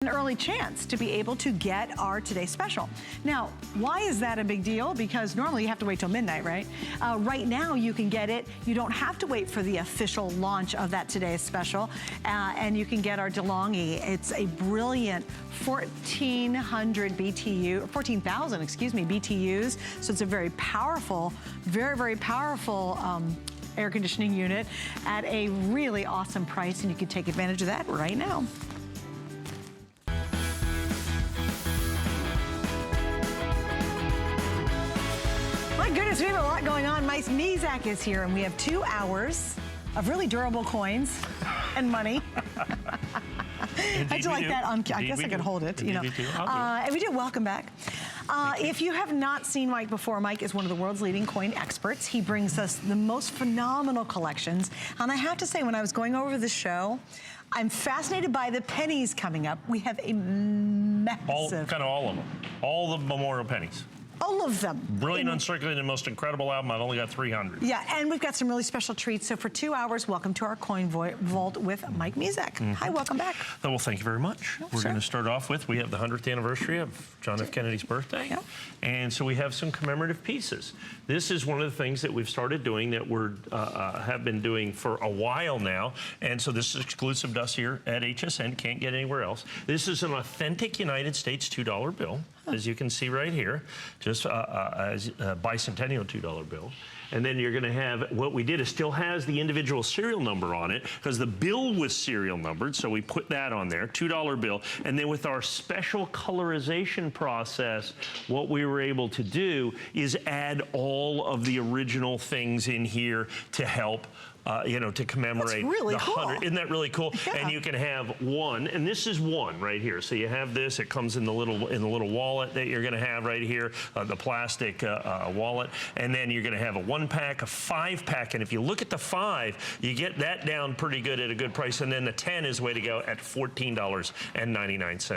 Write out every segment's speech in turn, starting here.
an early chance to be able to get our Today Special. Now, why is that a big deal? Because normally you have to wait till midnight, right? Right now you can get it. You don't have to wait for the official launch of that Today Special, and you can get our DeLonghi. It's a brilliant 14,000 BTUs. So it's a very powerful, very powerful air conditioning unit at a really awesome price, and you can take advantage of that right now. My goodness, we have a lot going on. Mike Mizak is here, and we have 2 hours of really durable coins and money. How'd you like that? I guess I could hold it, you know. And we do. Welcome back. If you have not seen Mike before, Mike is one of the world's leading coin experts. He brings us the most phenomenal collections. And I have to say, when I was going over the show, I'm fascinated by the pennies coming up. We have a massive... all of them. All the memorial pennies. All of them. Brilliant Uncirculated, most incredible album. I've only got 300. Yeah, and we've got some really special treats. So for 2 hours, welcome to our Coin Vault with Mike Mizak. Hi, welcome back. Well, thank you very much. We're going to start off with, we have the 100th anniversary of John F. Kennedy's birthday. Yep. And so we have some commemorative pieces. This is one of the things that we've started doing that we're have been doing for a while now. And so this is exclusive to us here at HSN. Can't get anywhere else. This is an authentic United States $2 bill, as you can see right here. Just as a bicentennial $2 bill. And then you're going to have, what we did is still has the individual serial number on it, because the bill was serial numbered, so we put that on there, $2 bill. And then with our special colorization process, what we were able to do is add all of the original things in here to help you know, to commemorate the 100. Isn't that really cool? Yeah. And you can have one, and this is one right here. So you have this. It comes in the little wallet that you're going to have right here, the plastic wallet, and then you're going to have a 1-pack, a 5-pack, and if you look at the 5, you get that down pretty good at a good price, and then the 10 is the way to go at $14.99. At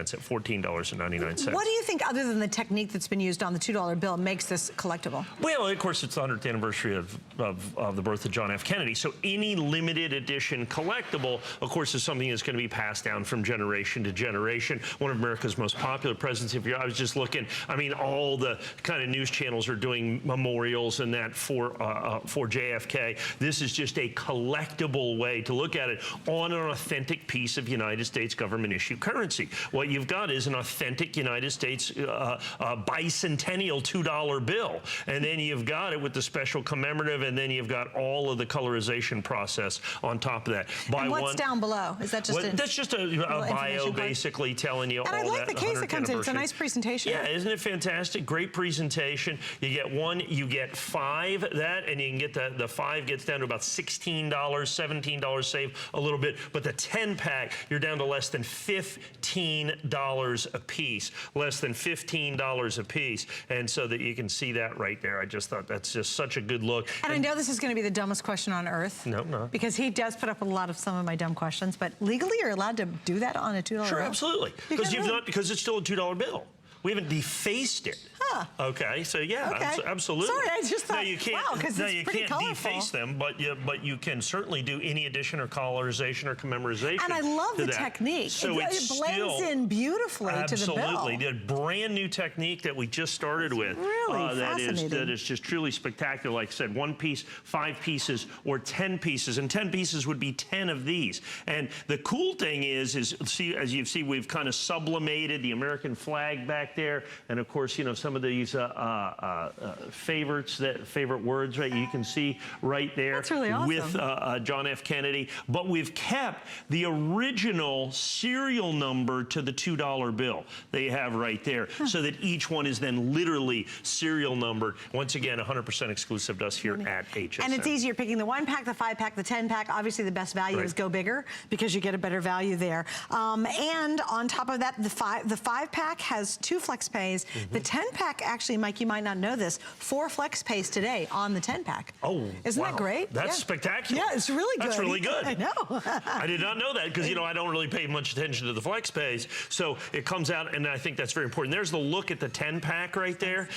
$14.99. What do you think, other than the technique that's been used on the $2 bill, makes this collectible? Well, of course, it's the 100th anniversary of the birth of John F. Kennedy. So any limited edition collectible, of course, is something that's going to be passed down from generation to generation. One of America's most popular presents. I was just looking, I mean, all the kind of news channels are doing memorials and that for JFK. This is just a collectible way to look at it on an authentic piece of United States government issue currency. What you've got is an authentic United States bicentennial $2 bill. And then you've got it with the special commemorative, and then you've got all of the colorization process on top of that. And what's down below? Is that just that's just a bio, basically telling you all that. And I like the case it comes in. It's a nice presentation. Yeah, isn't it fantastic? Great presentation. You get one, you get 5 that, and you can get the 5 gets down to about $16, $17, save a little bit. But the 10-pack, you're down to less than $15 a piece. Less than $15 a piece. And so that you can see that right there. I just thought that's just such a good look. And I know this is going to be the dumbest question on earth. No, no. Because he does put up with some of my dumb questions, but legally you're allowed to do that on a $2 bill? Sure, absolutely. Because it's still a $2 bill. We haven't defaced it. Huh. Okay, so yeah, absolutely. Sorry, I just thought, you can't, wow, because it's pretty colorful. Deface them, but you can certainly do any addition or colorization or commemorization. And I love the technique. So it blends in beautifully to the bill. Absolutely, the brand new technique that we just started with. Really fascinating. That is just truly spectacular. Like I said, 1 piece, 5 pieces, or 10 pieces, and 10 pieces would be 10 of these. And the cool thing is see, as you see, we've kind of sublimated the American flag back there, and of course, you know, some of these favorite words, right? You can see right there. That's really awesome. With John F. Kennedy. But we've kept the original serial number to the $2 bill that you have right there, so that each one is then literally serial numbered. Once again, 100% exclusive to us here at HSN. And it's easier picking the 1-pack, the 5-pack, the 10-pack. Obviously, the best value is go bigger, because you get a better value there. And on top of that, the 5-pack has 2 flex pays. The 10-pack 10-pack, actually, Mike, you might not know this, 4 flex pays today on the 10-pack. Oh, Isn't that great? That's spectacular. Yeah, it's really good. That's really good. I know. I did not know that because, you know, I don't really pay much attention to the flex pays. So it comes out, and I think that's very important. There's the look at the 10-pack right there,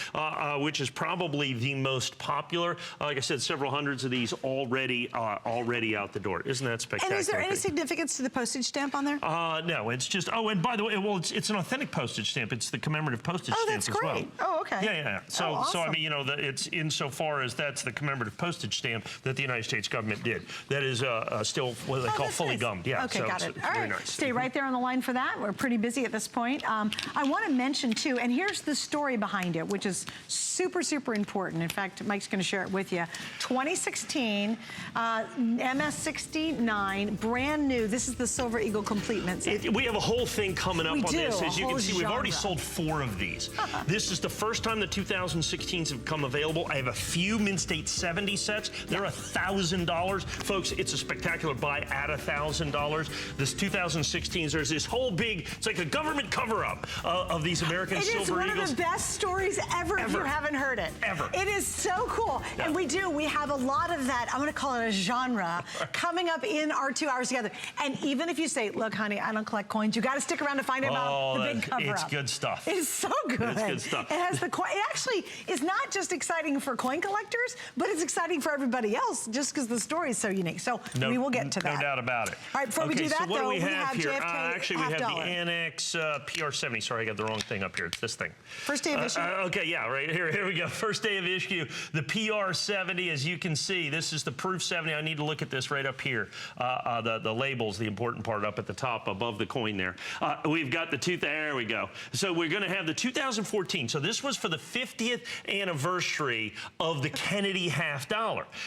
which is probably the most popular. Like I said, several hundreds of these already out the door. Isn't that spectacular? And is there any significance to the postage stamp on there? No, it's just, oh, and by the way, well, it's an authentic postage stamp. It's the commemorative postage stamp as well. Oh, that's great. Oh, okay. Yeah. So, awesome. so I mean, you know, it's insofar as that's the commemorative postage stamp that the United States government did. That is still what they call fully gummed. Yeah. Okay, so got it. It's all right. very nice. Stay right there on the line for that. We're pretty busy at this point. I want to mention, too, and here's the story behind it, which is super, super important. In fact, Mike's going to share it with you. 2016 MS69, brand new. This is the Silver Eagle completement set. We have a whole thing coming up on this. As you can see, we've already genre. sold 4 of these. This is the first time the 2016s have come available. I have a few Mint State 70 sets. They're $1,000. Folks, it's a spectacular buy at $1,000. This 2016s, there's this whole big, it's like a government cover-up of these American Silver Eagles. It is one of the best stories ever if you haven't heard it. Ever. It is so cool. Yeah. And we have a lot of that, I'm gonna call it a genre, coming up in our 2 hours together. And even if you say, look, honey, I don't collect coins, you gotta stick around to find out about the big cover-up. It's good stuff. It's so good. It's good stuff. It has the coin. It actually is not just exciting for coin collectors, but it's exciting for everybody else just because the story is so unique. So we will get to that. No doubt about it. All right, before we do that, so what though, do we have here? JFK actually, we have the Annex PR70. Sorry, I got the wrong thing up here. It's this thing. First day of issue. Okay, yeah, right here we go. First day of issue. The PR70, as you can see, this is the Proof 70. I need to look at this right up here. The labels, the important part up at the top above the coin there. We've got the there we go. So we're going to have the 2014. So this was for the 50th anniversary of the Kennedy $half.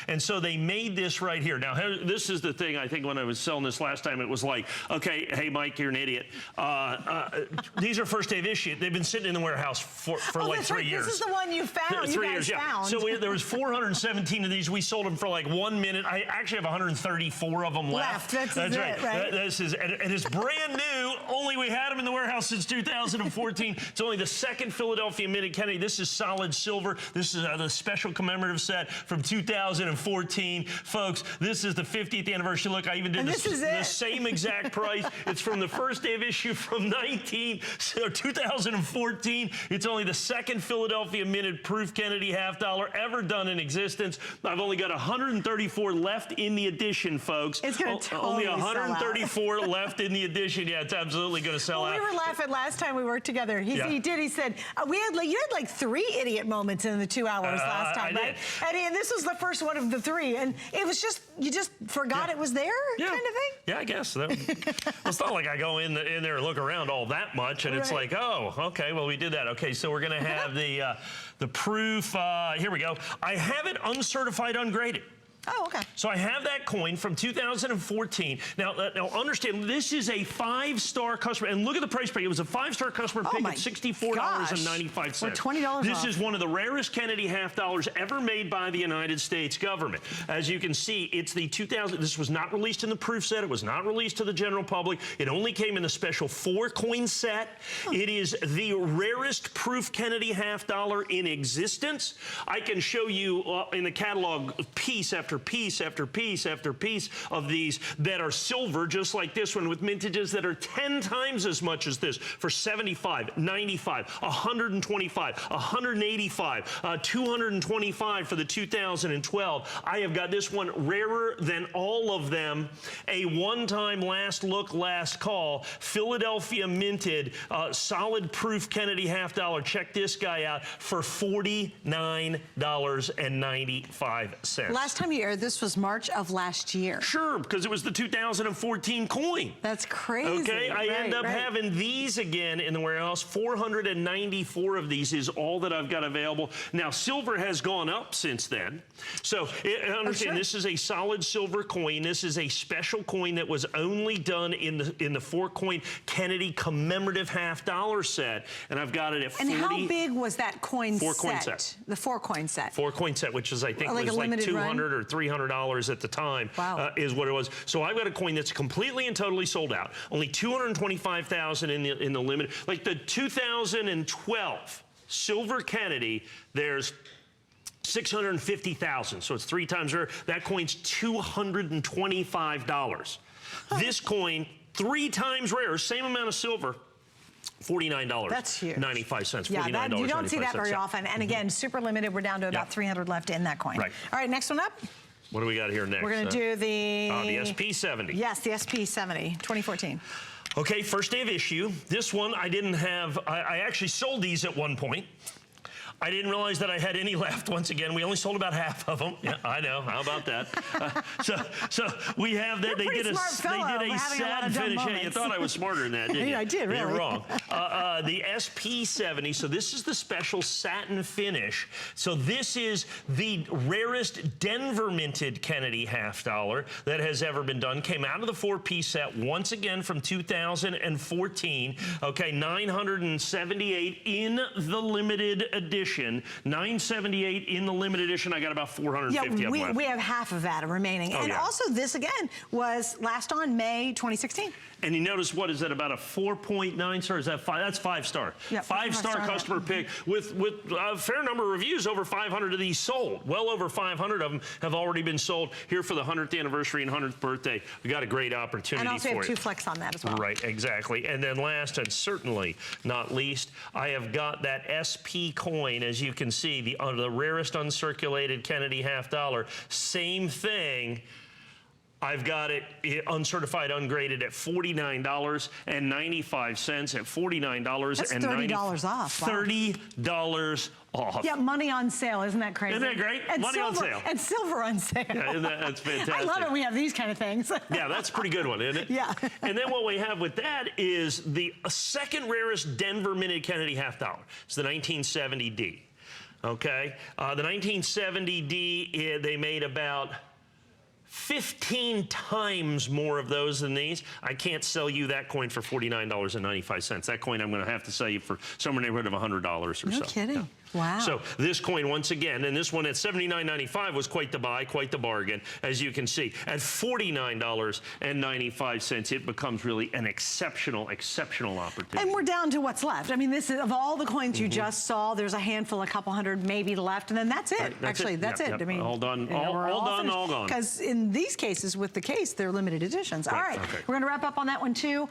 And so they made this right here. Now, this is the thing, I think when I was selling this last time, it was like, okay, hey, Mike, you're an idiot. These are first day of issue. They've been sitting in the warehouse for like 3 years. This is the one you found. 3 years, yeah. So there was 417 of these. We sold them for like 1 minute. I actually have 134 of them left. That's right. right? This is, and it's brand new. Only we had them in the warehouse since 2014. It's only the second Philadelphia Minted Kennedy. This is solid silver. This is the special commemorative set from 2014. Folks, this is the 50th anniversary. Look, I even did the same exact price. It's from the first day of issue from 2014. It's only the second Philadelphia Minted Proof Kennedy $half ever done in existence. I've only got 134 left in the edition, folks. It's going to totally only 134 left in the edition. Yeah, it's absolutely going to sell out. We were laughing last time we worked together. He said, you had like 3 idiot moments in the 2 hours last time, right? And this was the first one of the 3. And it was just, you just forgot it was there kind of thing? Yeah, I guess. It's not like I go in there and look around all that much. And it's like, oh, okay, well, we did that. Okay, so we're going to have the proof. Here we go. I have it uncertified, ungraded. Oh, okay. So I have that coin from 2014. Now understand, this is a 5-star customer. And look at the price break. It was a 5-star customer pick at $64.95. For $20 This off. is one of the rarest Kennedy $half ever made by the United States government. As you can see, it's the 2000. This was not released in the proof set. It was not released to the general public. It only came in the special 4-coin set. It is the rarest proof Kennedy $half in existence. I can show you in the catalog piece after piece after piece after piece of these that are silver, just like this one, with mintages that are 10 times as much as this for 75, 95, 125, 185, 225 for the 2012. I have got this one rarer than all of them. A one-time last look, last call, Philadelphia minted, solid proof Kennedy $half. Check this guy out for $49.95. Last time you aired this was March of last year. Sure, because it was the 2014 coin. That's crazy. Okay, I end up having these again in the warehouse. 494 of these is all that I've got available. Now, silver has gone up since then. So, understand, this is a solid silver coin. This is a special coin that was only done in the 4-coin Kennedy commemorative $half set. And I've got it at 40. And how big was that coin 4-coin set? The 4-coin set. 4-coin set, which is, I think, was like $200 or $300 at the time, is what it was. So I've got a coin that's completely and totally sold out. Only 225,000 in the limit. Like the 2012 silver Kennedy, there's 650,000, so it's 3 times rare. That coin's $225. This coin, 3 times rare, same amount of silver, $49. That's huge. 95 cents. Yeah, you don't see that very often. And again, super limited. We're down to about 300 left in that coin. Right. All right, next one up. What do we got here next? We're going to do the SP70. Yes, the SP70, 2014. Okay, first day of issue. This one I didn't have. I actually sold these at one point. I didn't realize that I had any left. Once again, we only sold about half of them. Yeah, I know. How about that? So we have that. They did a sad finish. Yeah, you thought I was smarter than that, didn't you? I did, really. You're wrong. The SP70. So this is the special satin finish. So this is the rarest Denver minted Kennedy $half that has ever been done. Came out of the 4-piece set once again from 2014. Okay, 978 in the limited edition. 978 in the limited edition. I got about 450 of them left. We have half of that remaining. Oh, and also this, again, was last on May 2016. And you notice, what is that, about a 4.9 star? Is that 5? That's 5-star. Yep, 5-star customer pick with a fair number of reviews. Over 500 of these sold. Well over 500 of them have already been sold here for the 100th anniversary and 100th birthday. We got a great opportunity for you. And also have 2 flex on that as well. Right, exactly. And then last and certainly not least, I have got that SP coin, as you can see, the rarest uncirculated Kennedy $half. Same thing. I've got it uncertified, ungraded at $49.95 at $49.95. That's $30 off. Wow. $30 off. Yeah, money on sale. Isn't that crazy? Isn't that great? And money silver, on sale. And silver on sale. Yeah, that's fantastic. I love it when we have these kind of things. Yeah, that's a pretty good one, isn't it? Yeah. And then what we have with that is the second rarest Denver minted Kennedy $half. It's the 1970D. Okay? The 1970D, they made about 15 times more of those than these. I can't sell you that coin for $49.95. That coin I'm going to have to sell you for somewhere in the neighborhood of $100 or so. No kidding. Yeah. Wow. So this coin, once again, and this one at $79.95 was quite the buy, quite the bargain, as you can see. At $49.95, it becomes really an exceptional opportunity. And we're down to what's left. I mean, this is, of all the coins you just saw, there's a handful, a couple hundred maybe left, and then that's it. Right, That's it. I mean, all done, all done, all gone. Because in these cases, with the case, they're limited editions. All right, we're going to wrap up on that one too.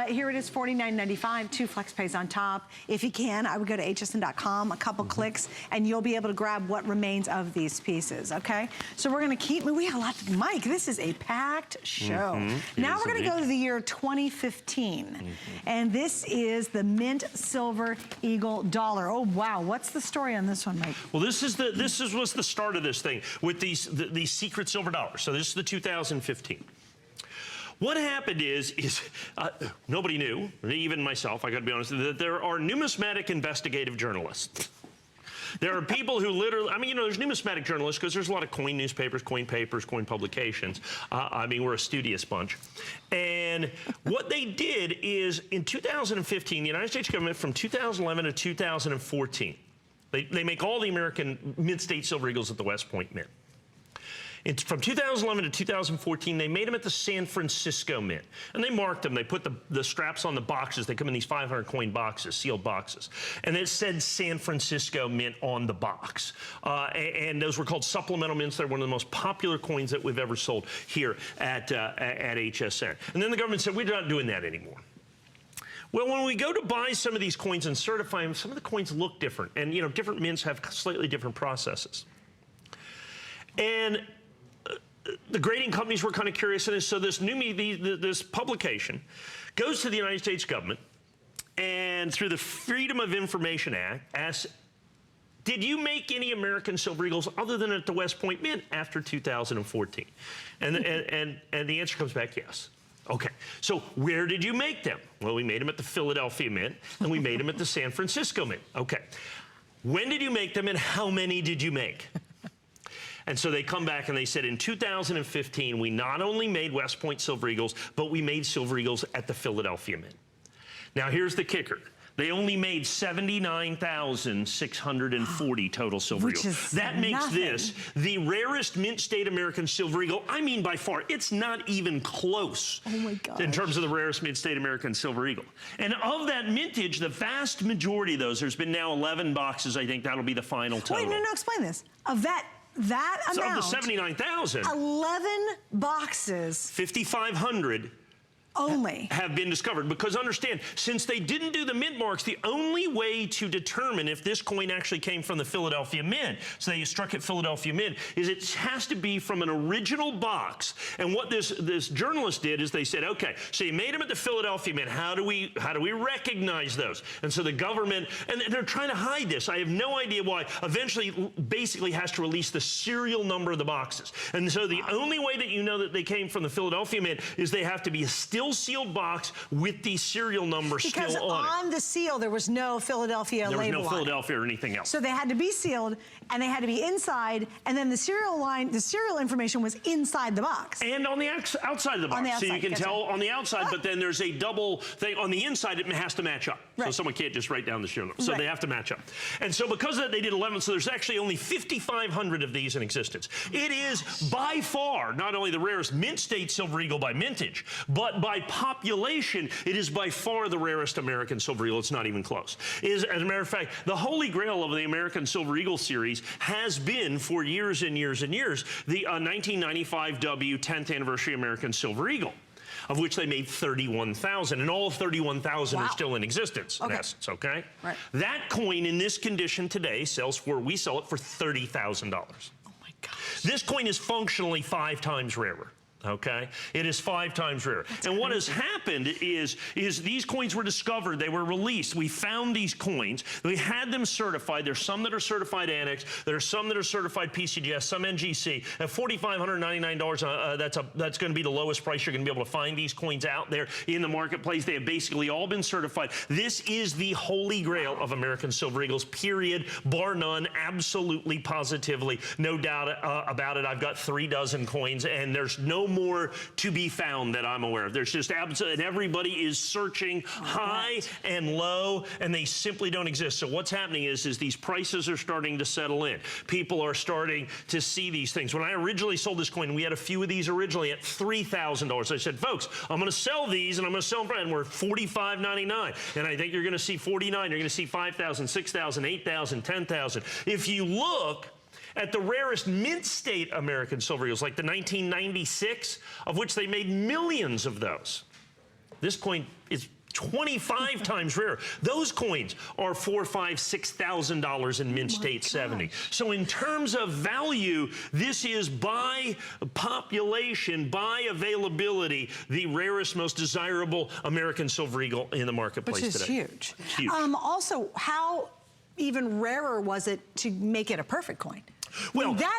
Here it is, $49.95, 2 flex pays on top. If you can, I would go to hsn.com, a couple clicks, and you'll be able to grab what remains of these pieces, okay? So we're going to keep, we have a lot, Mike, this is a packed show. Now we're going to go to the year 2015, and this is the Mint Silver Eagle dollar. Oh, wow, what's the story on this one, Mike? Well, was the start of this thing with these secret silver dollars. So this is the 2015. What happened is nobody knew, even myself, I got to be honest, that there are numismatic investigative journalists. There are people who literally, I mean, you know, there's numismatic journalists because there's a lot of coin newspapers, coin papers, coin publications. I mean, we're a studious bunch. And what they did is in 2015, the United States government from 2011 to 2014, they make all the American Mid-State Silver Eagles at the West Point Mint. From 2011 to 2014, they made them at the San Francisco Mint. And they marked them. They put the straps on the boxes. They come in these 500 coin boxes, sealed boxes. And it said San Francisco Mint on the box. And those were called supplemental mints. They're one of the most popular coins that we've ever sold here at HSN. And then the government said, we're not doing that anymore. Well, when we go to buy some of these coins and certify them, some of the coins look different. And, you know, different mints have slightly different processes. And the grading companies were kind of curious, and so this publication goes to the United States government, and through the Freedom of Information Act, asks, did you make any American Silver Eagles other than at the West Point Mint after 2014? And the answer comes back, yes. Okay, so where did you make them? Well, we made them at the Philadelphia Mint, and we made them at the San Francisco Mint. Okay, when did you make them, and how many did you make? And so they come back and they said in 2015, we not only made West Point Silver Eagles, but we made Silver Eagles at the Philadelphia Mint. Now here's the kicker. They only made 79,640 total Silver Eagle. That makes this the rarest mint state American Silver Eagle. I mean, by far, it's not even close in terms of the rarest mint state American Silver Eagle. And of that mintage, the vast majority of those, there's been now 11 boxes. I think that'll be the final total. Wait, no, explain this. Of that amount. So of the 79,000. 11 boxes. 5,500. Only have been discovered, because understand, since they didn't do the mint marks, the only way to determine if this coin actually came from the Philadelphia Mint, so they struck at Philadelphia Mint, is it has to be from an original box. And what this journalist did is they said, okay, so you made them at the Philadelphia Mint. How do we recognize those? And so the government, and they're trying to hide this. I have no idea why. Eventually, basically has to release the serial number of the boxes. And so the only way that you know that they came from the Philadelphia Mint is they have to be a still sealed box with the serial number still on it. Because on the seal, there was no Philadelphia label on it. There was no Philadelphia or anything else. So they had to be sealed, and they had to be inside, and then the serial information was inside the box. And on the outside of the box. On the outside, so you can tell on the outside, but then there's a double thing. On the inside, it has to match up. So someone can't just write down the serial number. So they have to match up. And so because of that, they did 11. So there's actually only 5,500 of these in existence. It is by far not only the rarest mint state Silver Eagle by mintage, but by population, it is by far the rarest American Silver Eagle. It's not even close. As a matter of fact, the holy grail of the American Silver Eagle series has been for years and years and years the 1995 W 10th anniversary American Silver Eagle, of which they made 31,000, and all 31,000 are still in existence, in essence, okay? Right. That coin in this condition today we sell it for $30,000. Oh my gosh. This coin is functionally 5 times rarer. Okay, it is 5 times rarer. And what has happened is these coins were discovered, they were released. We found these coins, we had them certified. There's some that are certified Annex, there are some that are certified PCGS, some NGC. At $4,599, that's going to be the lowest price you're going to be able to find these coins out there in the marketplace. They have basically all been certified. This is the holy grail of American Silver Eagles, period, bar none, absolutely, positively, no doubt about it. I've got 3 dozen coins, and there's no more to be found that I'm aware of. There's just absolutely, and everybody is searching high and low, and they simply don't exist. So what's happening is these prices are starting to settle in. People are starting to see these things. When I originally sold this coin, we had a few of these originally at $3,000. I said, folks, I'm going to sell these, and I'm going to sell them, and we're $45.99. And I think you're going to see $49. You're going to see $5,000, $6,000, $8,000, $10,000. If you look at the rarest mint state American Silver Eagles, like the 1996, of which they made millions of those. This coin is 25 times rarer. Those coins are $4,000, $5,000, $6,000 in mint state 70. So in terms of value, this is by population, by availability, the rarest, most desirable American Silver Eagle in the marketplace today. Which is huge. It's huge. Also, how even rarer was it to make it a perfect coin? Well, now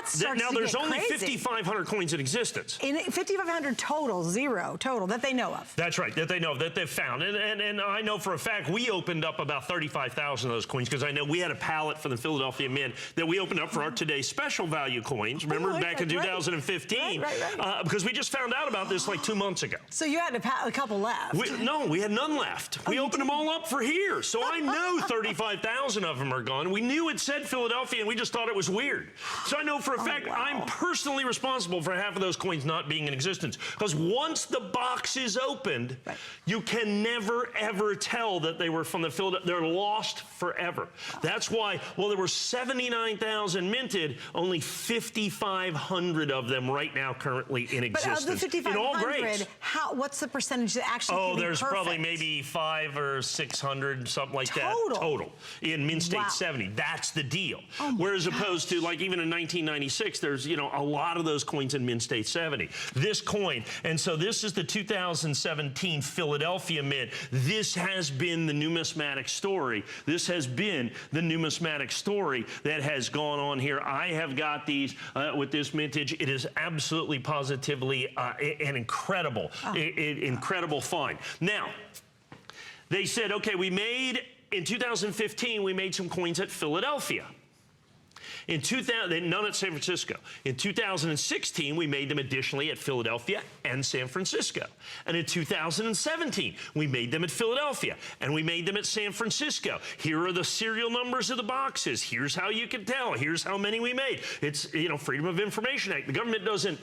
there's only 5,500 coins in existence. In 5,500 total, zero total, that they know of. That's right, that they know of, that they've found. And I know for a fact we opened up about 35,000 of those coins, because I know we had a pallet for the Philadelphia Mint that we opened up for our today's special value coins. Remember back in 2015? Right. Because we just found out about this like 2 months ago. So you had a couple left. No, we had none left. We opened them all up for here. So I know 35,000 of them are gone. We knew it said Philadelphia, and we just thought it was weird. So I know for a fact I'm personally responsible for half of those coins not being in existence. Because once the box is opened, you can never, ever tell that they were from the Philadelphia. They're lost forever. That's why, well, there were 79,000 minted, only 5,500 of them right now currently in existence. But of the 5,500, what's the percentage that actually can be there's perfect? Probably maybe 500 or 600, something like that. Total. In mint state 70. That's the deal. Whereas opposed to, like, even in 1996, there's, a lot of those coins in mint state 70. This coin, and so this is the 2017 Philadelphia Mint. This has been the numismatic story. This has been the numismatic story that has gone on here. I have got these with this mintage. It is absolutely, positively an incredible, incredible find. Now, they said, okay, in 2015, we made some coins at Philadelphia. In 2000, none at San Francisco. In 2016, we made them additionally at Philadelphia and San Francisco. And in 2017, we made them at Philadelphia and we made them at San Francisco. Here are the serial numbers of the boxes. Here's how you can tell. Here's how many we made. It's, you know, Freedom of Information Act. The government doesn't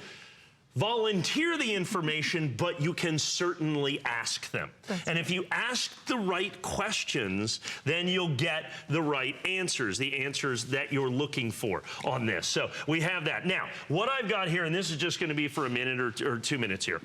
volunteer the information, but you can certainly ask them. And if you ask the right questions, then you'll get the right answers, the answers that you're looking for on this. So we have that. Now, what I've got here, and this is just going to be for a minute or 2 minutes here.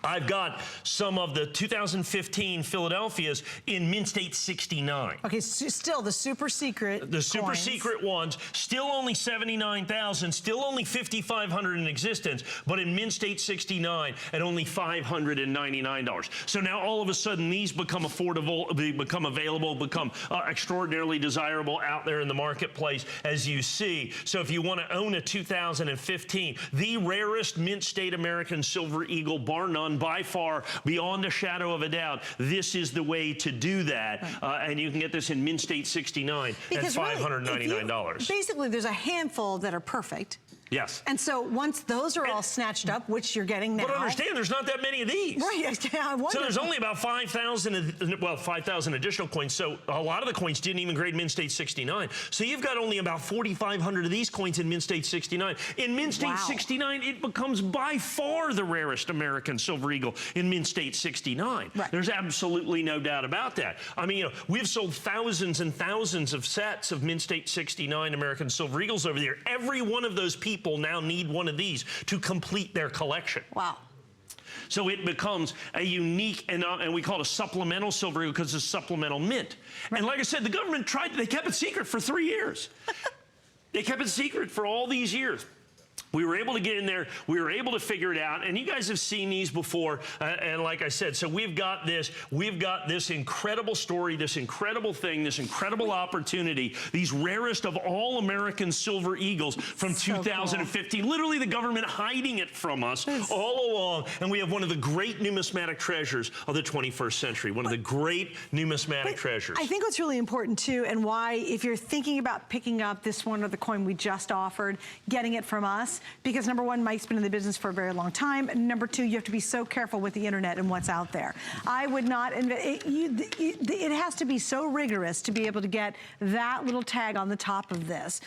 I've got some of the 2015 Philadelphias in Mint State 69. Okay, still the super secret The super coins. secret ones, still only 79,000, still only 5,500 in existence, but in Mint State 69 at only $599. So now all of a sudden these become affordable, they become available, become extraordinarily desirable out there in the marketplace, as you see. So if you want to own a 2015, the rarest Mint State American Silver Eagle, bar none, by far, beyond a shadow of a doubt, this is the way to do that. And you can get this in Mint State 69 because at $599. Basically, there's a handful that are perfect. Yes. And so once those are all snatched up, which you're getting now. But understand, there's not that many of these. Right, I wonder. So there's only about 5,000, well, 5,000 additional coins. So a lot of the coins didn't even grade Mint State 69. So you've got only about 4,500 of these coins in Mint State 69. In Mint State 69, it becomes by far the rarest American Silver Eagle in Mint State 69. Right. There's absolutely no doubt about that. I mean, you know, we've sold thousands and thousands of sets of Mint State 69 American Silver Eagles over there. Every one of those people now need one of these to complete their collection. Wow. So it becomes a unique, and we call it a supplemental Silver Eagle because it's a supplemental mint. Right. And like I said, the government they kept it secret for 3 years. They kept it secret for all these years. We were able to get in there. We were able to figure it out. And you guys have seen these before. And like I said, so we've got this incredible story, this incredible thing, this incredible opportunity, these rarest of all American Silver Eagles from 2015. Cool. Literally the government hiding it from us all along. And we have one of the great numismatic treasures of the 21st century, one of the great numismatic treasures. I think what's really important too, and why if you're thinking about picking up this one or the coin we just offered, getting it from us, because number one, Mike's been in the business for a very long time. And number two, you have to be so careful with the internet and what's out there. I would not, it has to be so rigorous to be able to get that little tag on the top of this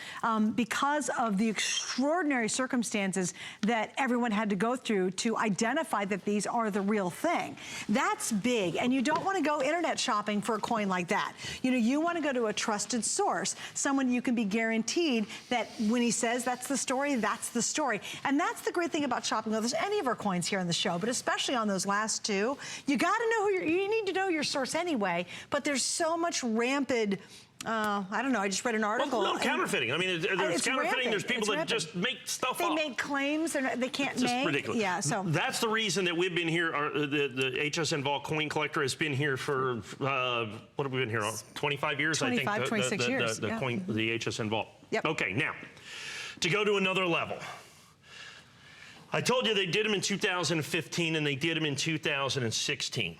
because of the extraordinary circumstances that everyone had to go through to identify that these are the real thing. That's big, and you don't want to go internet shopping for a coin like that. You know, you want to go to a trusted source, someone you can be guaranteed that when he says that's the story, that's the story. And that's the great thing about shopping with any of our coins here on the show, but especially on those last two. You got to know you need to know your source anyway, but there's so much rampant, I don't know, I just read an article. Well, no, counterfeiting. I mean, there's counterfeiting. Rampant. There's people that just make stuff up. They make claims and they can't it's make. Just ridiculous. Yeah, so. That's the reason that we've been here. The HSN Vault Coin Collector has been here for, what have we been here on? 25 years, 25, I think. 26 years. The HSN Vault. Yep. Okay, now, to go to another level. I told you they did them in 2015 and they did them in 2016.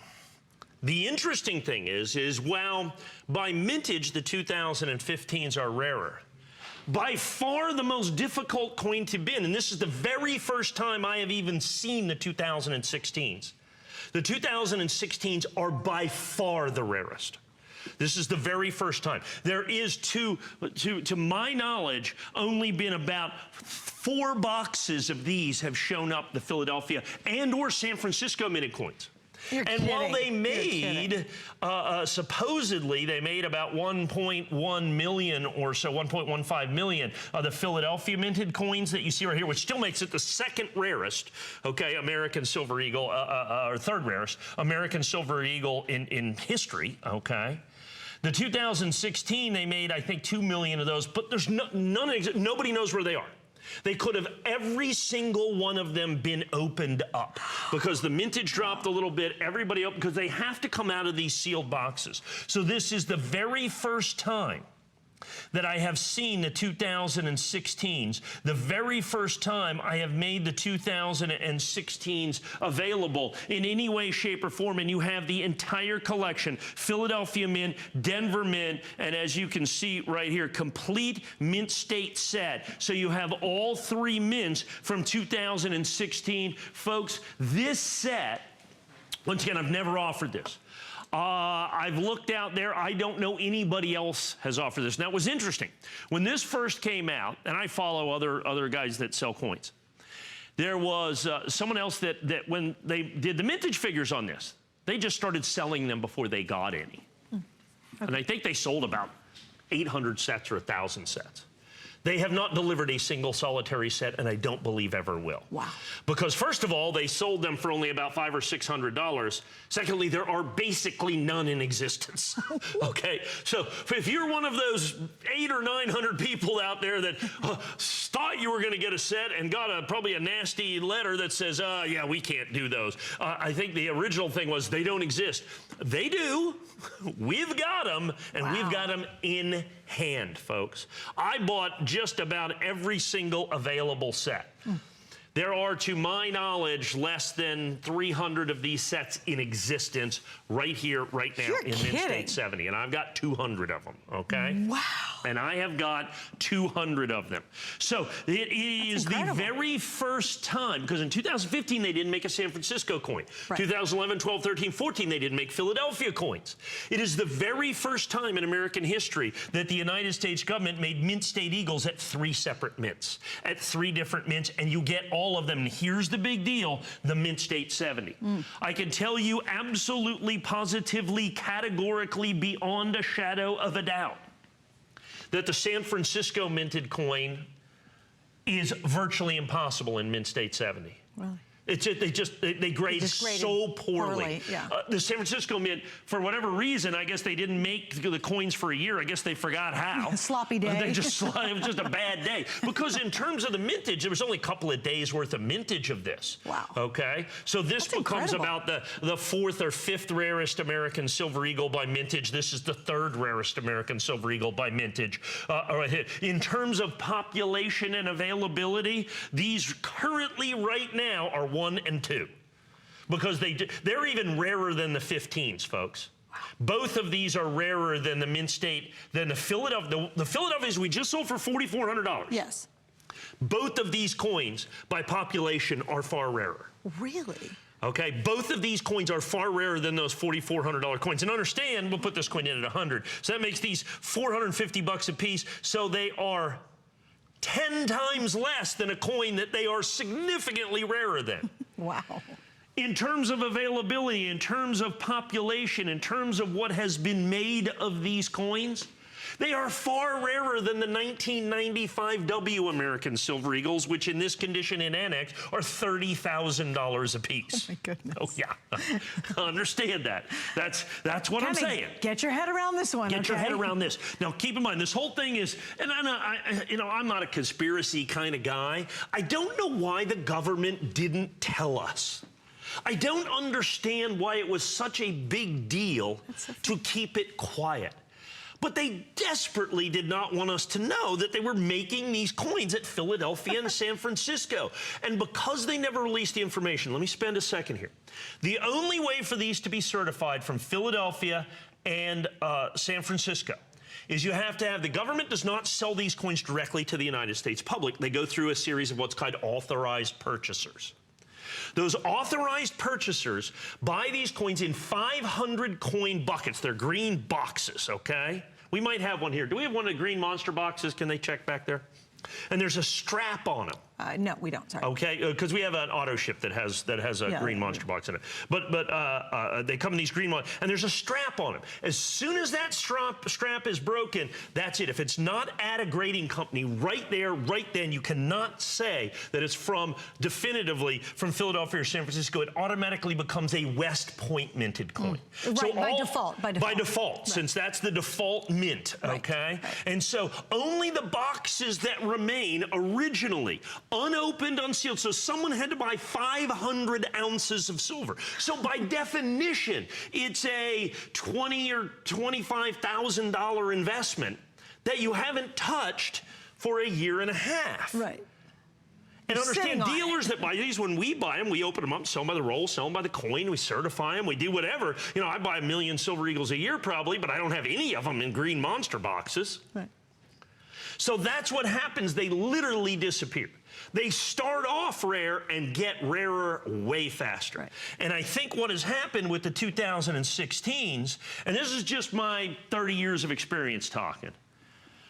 The interesting thing is while by mintage the 2015s are rarer, by far the most difficult coin to bin, and this is the very first time I have even seen the 2016s. The 2016s are by far the rarest. This is the very first time. There is, to my knowledge, only been about 4 boxes of these have shown up, the Philadelphia and or San Francisco minted coins. You're and kidding. while they made, supposedly, they made about 1.1 million or so, 1.15 million of the Philadelphia minted coins that you see right here, which still makes it the second rarest, okay, American Silver Eagle, or third rarest American Silver Eagle in history, okay? The 2016, they made, I think, 2 million of those, but there's nobody knows where they are. They could have, every single one of them, been opened up because the mintage dropped a little bit, everybody opened, because they have to come out of these sealed boxes. So this is the very first time that I have seen the 2016s. The very first time I have made the 2016s available in any way, shape, or form, and you have the entire collection: Philadelphia Mint, Denver Mint, and as you can see right here, complete mint state set. So you have all three mints from 2016. Folks, this set, once again, I've never offered this. I've looked out there. I don't know anybody else has offered this. Now, it was interesting. When this first came out, and I follow other guys that sell coins, there was someone else that when they did the mintage figures on this, they just started selling them before they got any. Okay. And I think they sold about 800 sets or 1,000 sets. They have not delivered a single solitary set, and I don't believe ever will. Wow. Because first of all, they sold them for only about $500 or $600. Secondly, there are basically none in existence. Okay, so if you're one of those 800 or 900 people out there that thought you were going to get a set and got probably a nasty letter that says, yeah, we can't do those. I think the original thing was they don't exist. They do. We've got them, and wow, we've got them in hand, folks. I bought just about every single available set. There are, to my knowledge, less than 300 of these sets in existence right here, right now in Mint State 70. And I've got 200 of them, okay? Wow. And I have got 200 of them. So it is the very first time, because in 2015 they didn't make a San Francisco coin. Right. 2011, 12, 13, 14 they didn't make Philadelphia coins. It is the very first time in American history that the United States government made Mint State Eagles at 3 separate mints, at 3 different mints, and you get all of them. And here's the big deal: the Mint State 70. I can tell you absolutely, positively, categorically, beyond a shadow of a doubt, that the San Francisco minted coin is virtually impossible in Mint State 70. Really? It's just, they grade so poorly. Yeah. The San Francisco Mint, for whatever reason, I guess they didn't make the coins for a year. I guess they forgot how. Sloppy day. It was just a bad day. Because in terms of the mintage, there was only a couple of days worth of mintage of this. Wow. Okay? So this becomes about the 4th or 5th rarest American Silver Eagle by mintage. This is the 3rd rarest American Silver Eagle by mintage. In terms of population and availability, these currently right now are 1 and 2, because they're even rarer than the 15s, folks. Wow. Both of these are rarer than the Mint State, than the Philadelphia. The Philadelphias we just sold for $4,400. Yes. Both of these coins by population are far rarer. Really? Okay, both of these coins are far rarer than those $4,400 coins. And understand, we'll put this coin in at 100. So that makes these $450 a piece. So they are 10 times less than a coin that they are significantly rarer than. Wow. In terms of availability, in terms of population, in terms of what has been made of these coins, they are far rarer than the 1995 W American Silver Eagles, which in this condition in annex are $30,000 a piece. Oh my goodness. Oh yeah, understand that. That's what I'm saying. Get your head around this one. Get your head around this. Now keep in mind, this whole thing is, and I'm not a conspiracy kind of guy. I don't know why the government didn't tell us. I don't understand why it was such a big deal to keep it quiet. But they desperately did not want us to know that they were making these coins at Philadelphia and San Francisco. And because they never released the information, let me spend a second here. The only way for these to be certified from Philadelphia and San Francisco is you have to have, the government does not sell these coins directly to the United States public. They go through a series of what's called authorized purchasers. Those authorized purchasers buy these coins in 500 coin buckets. They're green boxes, okay? We might have one here. Do we have one of the green monster boxes? Can they check back there? And there's a strap on them. No, we don't, sorry. Okay, because we have an auto ship that has a green monster box in it. But they come in these green ones, and there's a strap on them. As soon as that strap is broken, that's it. If it's not at a grading company right there, right then, you cannot say that it's definitively from Philadelphia or San Francisco. It automatically becomes a West Point minted coin. Right, so by default. By default, right. Since that's the default mint, okay? Right. And so only the boxes that remain originally unopened, unsealed. So someone had to buy 500 ounces of silver. So by definition, it's a $20,000 or $25,000 investment that you haven't touched for a year and a half. Right. And understand, dealers that buy these, when we buy them, we open them up, sell them by the roll, sell them by the coin, we certify them, we do whatever. You know, I buy 1 million Silver Eagles a year probably, but I don't have any of them in green monster boxes. Right. So that's what happens. They literally disappear. They start off rare and get rarer way faster. Right. And I think what has happened with the 2016s, and this is just my 30 years of experience talking,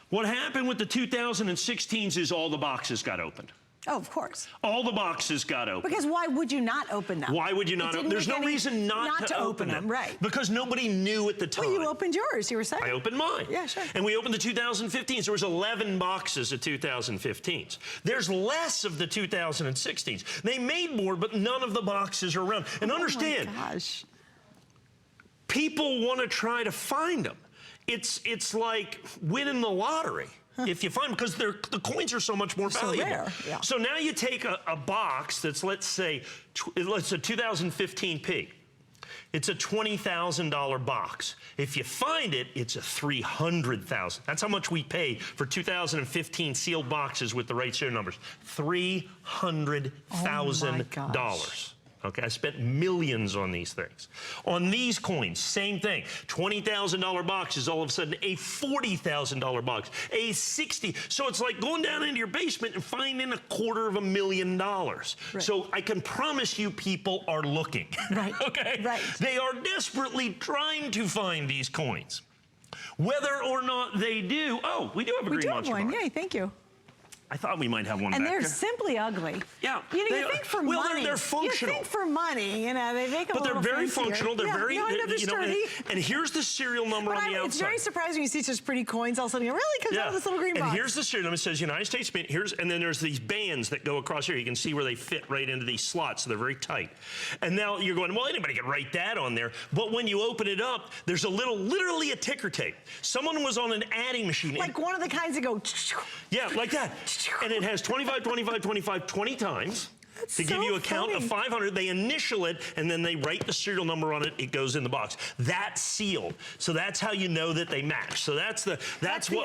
what happened with the 2016s is all the boxes got opened. Oh, of course. All the boxes got open. Because why would you not open them? Why would you not open them? There's no reason not to open them. Right. Because nobody knew at the time. Well, you opened yours, you were saying. I opened mine. Yeah, sure. And we opened the 2015s. There was 11 boxes of 2015s. There's less of the 2016s. They made more, but none of the boxes are around. And understand, oh my gosh, people want to try to find them. It's like winning the lottery. If you find them, because the coins are so much more valuable. So rare, yeah. So now you take a box that's, let's say, it's a 2015 pig. It's a $20,000 box. If you find it, it's a $300,000. That's how much we pay for 2015 sealed boxes with the right serial numbers. $300,000. Okay, I spent millions on these things. On these coins, same thing. $20,000 box is all of a sudden a $40,000 box, a $60,000. So it's like going down into your basement and finding $250,000. Right. So I can promise you people are looking. Right. Okay? Right. They are desperately trying to find these coins. Whether or not they do, oh, we do have a green monster box. Yay, thank you. I thought we might have one and back they're there. simply ugly. Yeah. You know, you think for money. They're functional. You think for money, you know, they make them but they're very functional. They're very, you know, and here's the serial number on the outside. It's very surprising you see such pretty coins all of a sudden. It really comes out of this little green box. And here's the serial number. It says United States Mint. And then there's these bands that go across here. You can see where they fit right into these slots. So they're very tight. And now you're going, well, anybody can write that on there. But when you open it up, there's literally a ticker tape. Someone was on an adding machine. Like one of the kinds that go. Yeah, like that. And it has 25, 25, 25, 20 times. That's to give you a count of 500, they initial it, and then they write the serial number on it. It goes in the box. That's sealed. So that's how you know that they match. So that's the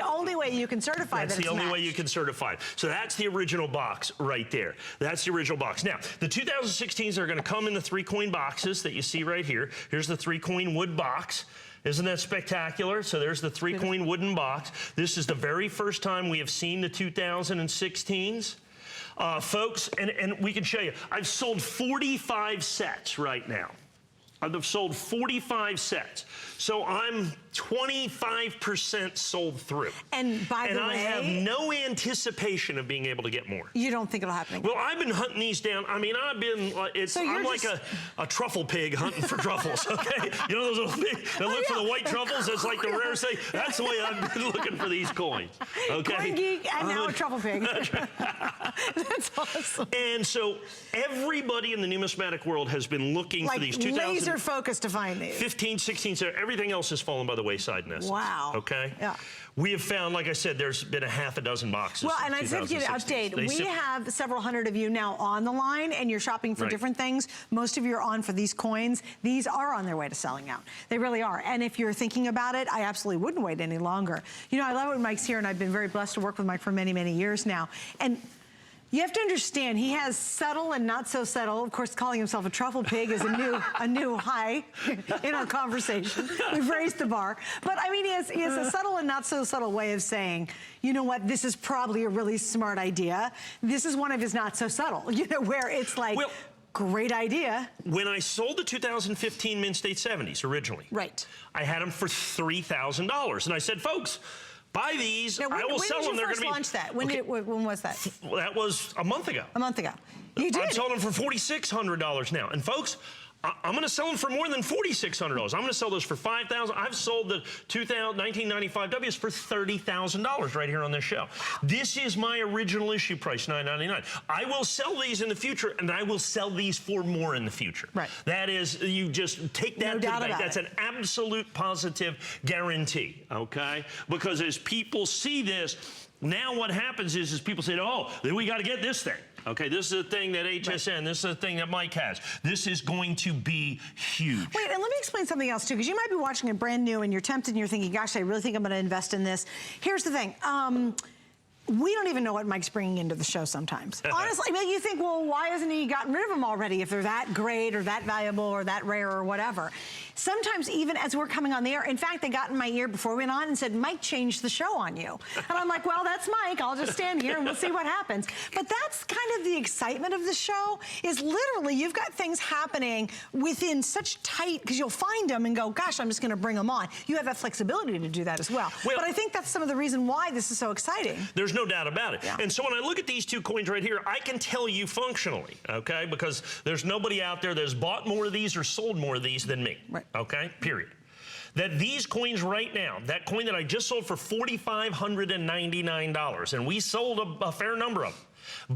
only way you can certify that it's matched. That's the only way you can certify it. So that's the original box right there. That's the original box. Now, the 2016s are going to come in the 3-coin boxes that you see right here. Here's the 3-coin wood box. Isn't that spectacular? So there's the 3-coin wooden box. This is the very first time we have seen the 2016s. Folks, and we can show you, I've sold 45 sets right now. I've sold 45 sets. So I'm 25% sold through. And by the way, I have no anticipation of being able to get more. You don't think it'll happen again? Well, I've been hunting these down. I mean, I'm like a truffle pig hunting for truffles, okay? You know those little pigs that look for the white truffles? It's like the rare thing. That's the way I've been looking for these coins, okay? Coin geek and now a truffle pig. That's awesome. And so everybody in the numismatic world has been looking for these 2000. Laser focused to find these. 15, 16, everything else has fallen by the wayside in essence. Wow. Okay? Yeah. We have found, like I said, there's been a half a dozen boxes. Well, and I said to give you an update. We have several hundred of you now on the line, and you're shopping for different things. Most of you are on for these coins. These are on their way to selling out. They really are. And if you're thinking about it, I absolutely wouldn't wait any longer. You know, I love it when Mike's here, and I've been very blessed to work with Mike for many, many years now. And you have to understand, he has subtle and not so subtle. Of course, calling himself a truffle pig is a new high in our conversation. We've raised the bar. But I mean, he has a subtle and not so subtle way of saying, you know what, this is probably a really smart idea. This is one of his not so subtle, you know, where it's like, well, great idea. When I sold the 2015 Mint State 70s originally, I had them for $3,000. And I said, folks, buy these. Now, I will sell them. When did you first launch that? When was that? That was a month ago. A month ago. You did. I'm selling them for $4,600 now. And folks, I'm going to sell them for more than $4,600. I'm going to sell those for $5,000. I've sold the 1995 Ws for $30,000 right here on this show. This is my original issue price, $9.99. I will sell these in the future, and I will sell these for more in the future. Right. That is, you just take that to the bank. That's an absolute positive guarantee, okay? Because as people see this, now what happens is people say, oh, then we got to get this thing. Okay, this is a thing that HSN, this is a thing that Mike has. This is going to be huge. Wait, and let me explain something else too, because you might be watching it brand new and you're tempted and you're thinking, gosh, I really think I'm going to invest in this. Here's the thing. We don't even know what Mike's bringing into the show sometimes. Honestly, I mean, you think, well, why hasn't he gotten rid of them already if they're that great or that valuable or that rare or whatever? Sometimes even as we're coming on the air, in fact, they got in my ear before we went on and said, Mike changed the show on you. And I'm like, well, that's Mike. I'll just stand here and we'll see what happens. But that's kind of the excitement of the show, is literally you've got things happening within such tight, because you'll find them and go, gosh, I'm just going to bring them on. You have that flexibility to do that as well. But I think that's some of the reason why this is so exciting. There's no doubt about it. Yeah. And so when I look at these two coins right here, I can tell you functionally, okay, because there's nobody out there that's bought more of these or sold more of these than me. Right. Okay, period. That these coins right now, that coin that I just sold for $4,599, and we sold a fair number of them.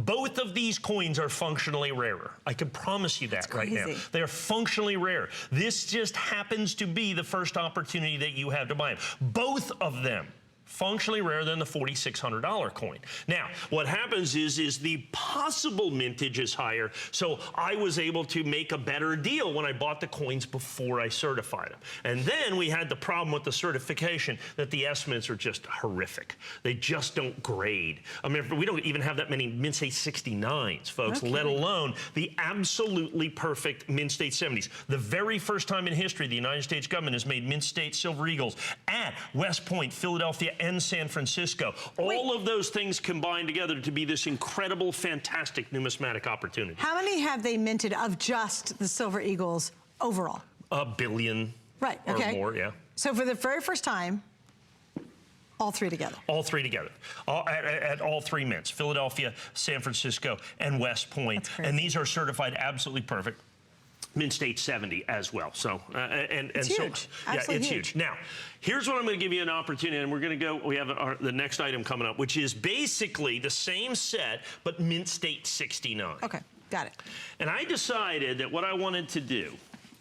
Both of these coins are functionally rarer. I can promise you that right now. They are functionally rare. This just happens to be the first opportunity that you have to buy them. Both of them functionally rarer than the $4,600 coin. Now, what happens is the possible mintage is higher, so I was able to make a better deal when I bought the coins before I certified them. And then we had the problem with the certification that the estimates are just horrific. They just don't grade. I mean, we don't even have that many Mint State 69s, folks, let alone the absolutely perfect Mint State 70s. The very first time in history the United States government has made Mint State Silver Eagles at West Point, Philadelphia, and San Francisco. All of those things combined together to be this incredible, fantastic numismatic opportunity. How many have they minted of just the Silver Eagles overall? A billion or more, yeah. So for the very first time, all three together? All three together, at all three mints, Philadelphia, San Francisco, and West Point. And these are certified absolutely perfect. Mint State 70 as well. So, it's huge. Yeah, it's huge. Now, here's what I'm going to give you an opportunity, and we're going to go, we have the next item coming up, which is basically the same set, but Mint State 69. Okay, got it. And I decided that what I wanted to do,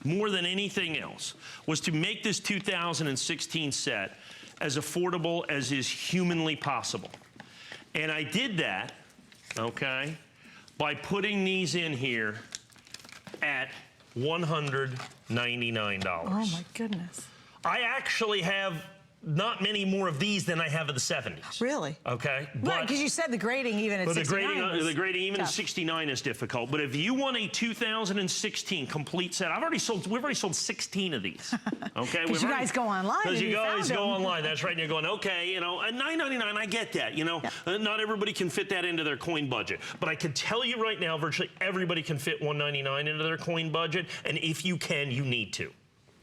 more than anything else, was to make this 2016 set as affordable as is humanly possible. And I did that, okay, by putting these in here at $199. Oh my goodness. I actually have not many more of these than I have of the 70s. Really? Okay. Right, because you said the grading even at 69 the grading even at 69 is difficult. But if you want a 2016 complete set, we've already sold 16 of these. Okay. Because you guys go online. Because you guys go online. That's right. And you're going, okay, you know, at $9.99, I get that. You know, not everybody can fit that into their coin budget. But I can tell you right now, virtually everybody can fit $199 into their coin budget. And if you can, you need to.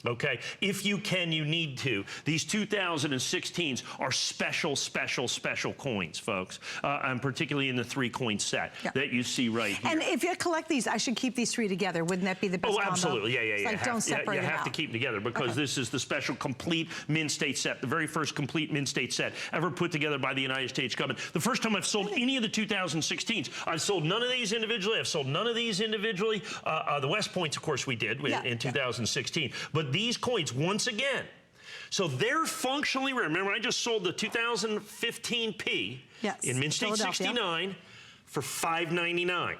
Okay, if you can, you need to. These 2016s are special, special, special coins, folks, and particularly in the 3-coin set that you see right here. And if you collect these, I should keep these 3 together. Wouldn't that be the best combo? Absolutely, yeah. It's like don't separate you them have to keep them together because this is the special complete Mint State set, the very first complete Mint State set ever put together by the United States government. The first time I've sold any of the 2016s, I've sold none of these individually. I've sold none of these individually. The West Points, of course, we did in 2016. But these coins, once again, so they're functionally rare. Remember, I just sold the 2015P in Mint State 69 for $5.99.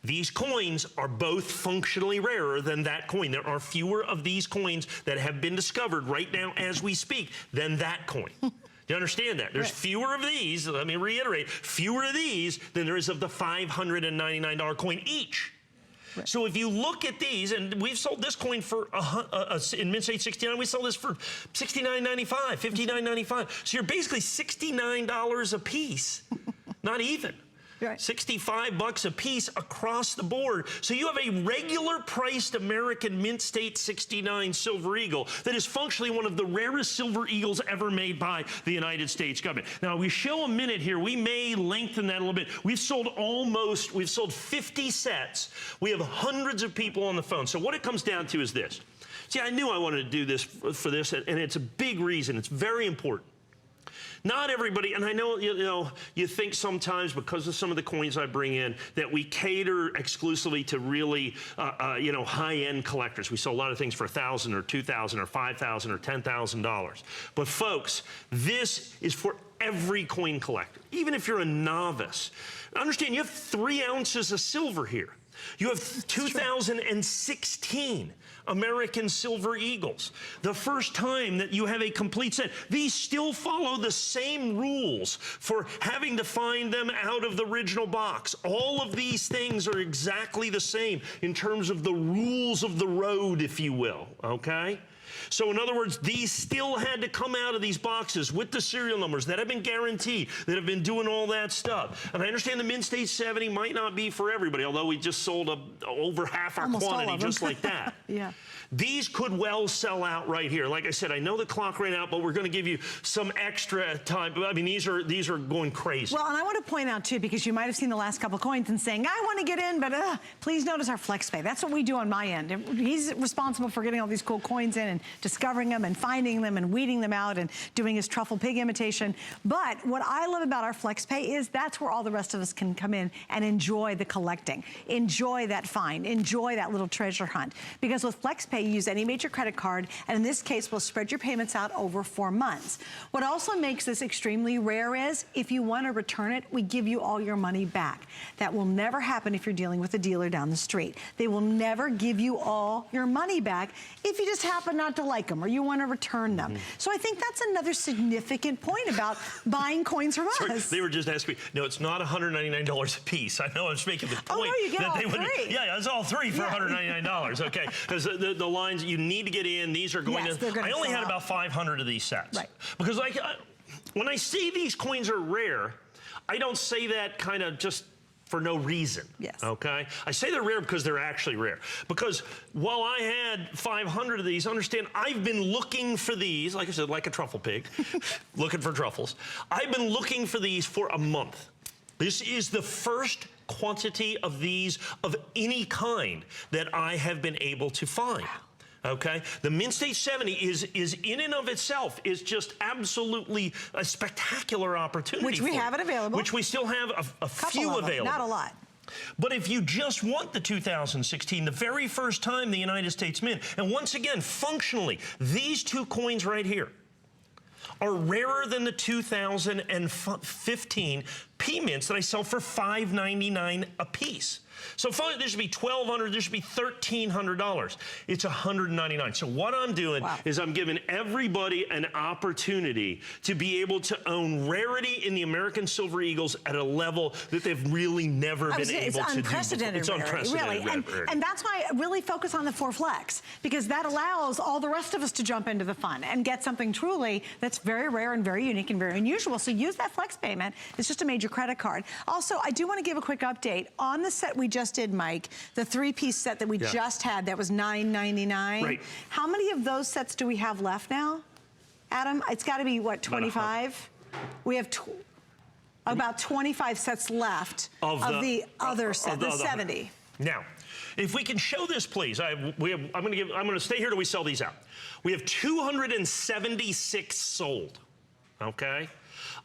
These coins are both functionally rarer than that coin. There are fewer of these coins that have been discovered right now as we speak than that coin. Do you understand that? There's fewer of these, let me reiterate, fewer of these than there is of the $599 coin each. So if you look at these, and we've sold this coin for, in Mint State 69, we sold this for $69.95, $59.95. So you're basically $69 a piece, not even. $65 a piece across the board. So you have a regular priced American Mint State 69 Silver Eagle that is functionally one of the rarest Silver Eagles ever made by the United States government. Now, we show a minute here. We may lengthen that a little bit. We've sold 50 sets. We have hundreds of people on the phone. So what it comes down to is this. See, I knew I wanted to do this for this, and it's a big reason. It's very important. Not everybody, and I know, you think sometimes because of some of the coins I bring in that we cater exclusively to really, high-end collectors. We sell a lot of things for $1,000 or $2,000 or $5,000 or $10,000. But folks, this is for every coin collector, even if you're a novice. Understand, you have 3 ounces of silver here. You have 2016 American Silver Eagles. The first time that you have a complete set. These still follow the same rules for having to find them out of the original box. All of these things are exactly the same in terms of the rules of the road, if you will, okay? So in other words, these still had to come out of these boxes with the serial numbers that have been guaranteed, that have been doing all that stuff. And I understand the Mint State 70 might not be for everybody, although we just sold over half our almost quantity just like that. Yeah. These could well sell out right here. Like I said, I know the clock ran out, but we're going to give you some extra time. I mean, these are going crazy. Well, and I want to point out, too, because you might have seen the last couple coins and saying, I want to get in, but please notice our FlexPay. That's what we do on my end. He's responsible for getting all these cool coins in and discovering them and finding them and weeding them out and doing his truffle pig imitation. But what I love about our FlexPay is that's where all the rest of us can come in and enjoy the collecting, enjoy that find, enjoy that little treasure hunt. Because with FlexPay, you use any major credit card, and in this case, we'll spread your payments out over 4 months. What also makes this extremely rare is, if you want to return it, we give you all your money back. That will never happen if you're dealing with a dealer down the street. They will never give you all your money back if you just happen not to like them or you want to return them. So I think that's another significant point about buying coins from us. They were just asking me, no, it's not $199 a piece. I know I was making the point. Oh, no, you get that all they three. Yeah, it's all 3 for $199, okay? Because the lines, you need to get in. These are going to, I only had about 500 of these sets. Right. Because when I say these coins are rare, I don't say that kind of just for no reason. Yes. Okay? I say they're rare because they're actually rare. Because while I had 500 of these, understand, I've been looking for these, like I said, like a truffle pig, looking for truffles. I've been looking for these for a month. This is the first quantity of these of any kind that I have been able to find. Okay, the Mint State 70 is in and of itself is just absolutely a spectacular opportunity. Which we have it available. Which we still have a few available. Not a lot. But if you just want the 2016, the very first time the United States Mint, and once again, functionally, these 2 coins right here are rarer than the 2015 P-Mints that I sell for $5.99 a piece. So finally, there should be $1,200, there should be $1,300. It's $199. So what I'm doing is I'm giving everybody an opportunity to be able to own rarity in the American Silver Eagles at a level that they've really never been able to do. It's unprecedented rarity, really. And that's why I really focus on the 4 Flex, because that allows all the rest of us to jump into the fun and get something truly that's very rare and very unique and very unusual. So use that Flex payment. It's just a major credit card. Also, I do want to give a quick update on the set we just did, Mike, the 3-piece set that we just had that was $9.99. Right. How many of those sets do we have left now, Adam? It's got to be, what, 25? We have about 25 sets left of the other set, the 70. Now, if we can show this, please. I'm going to stay here till we sell these out. We have 276 sold. Okay?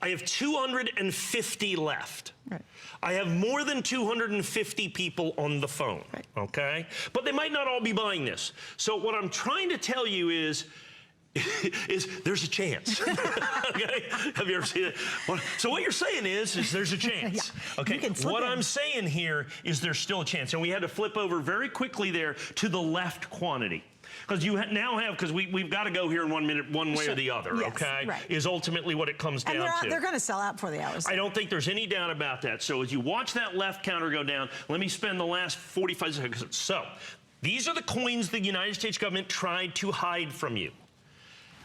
I have 250 left. Right. I have more than 250 people on the phone, okay? But they might not all be buying this. So what I'm trying to tell you is there's a chance. Okay? Have you ever seen it? So what you're saying is there's a chance. Okay. What I'm saying here is there's still a chance. And we had to flip over very quickly there to the left quantity. Because you now have, because we've got to go here in 1 minute, one way or the other, okay? Right. Is ultimately what it comes down to. They're going to sell out before the hours. I don't think there's any doubt about that. So as you watch that left counter go down, let me spend the last 45 seconds. So these are the coins the United States government tried to hide from you.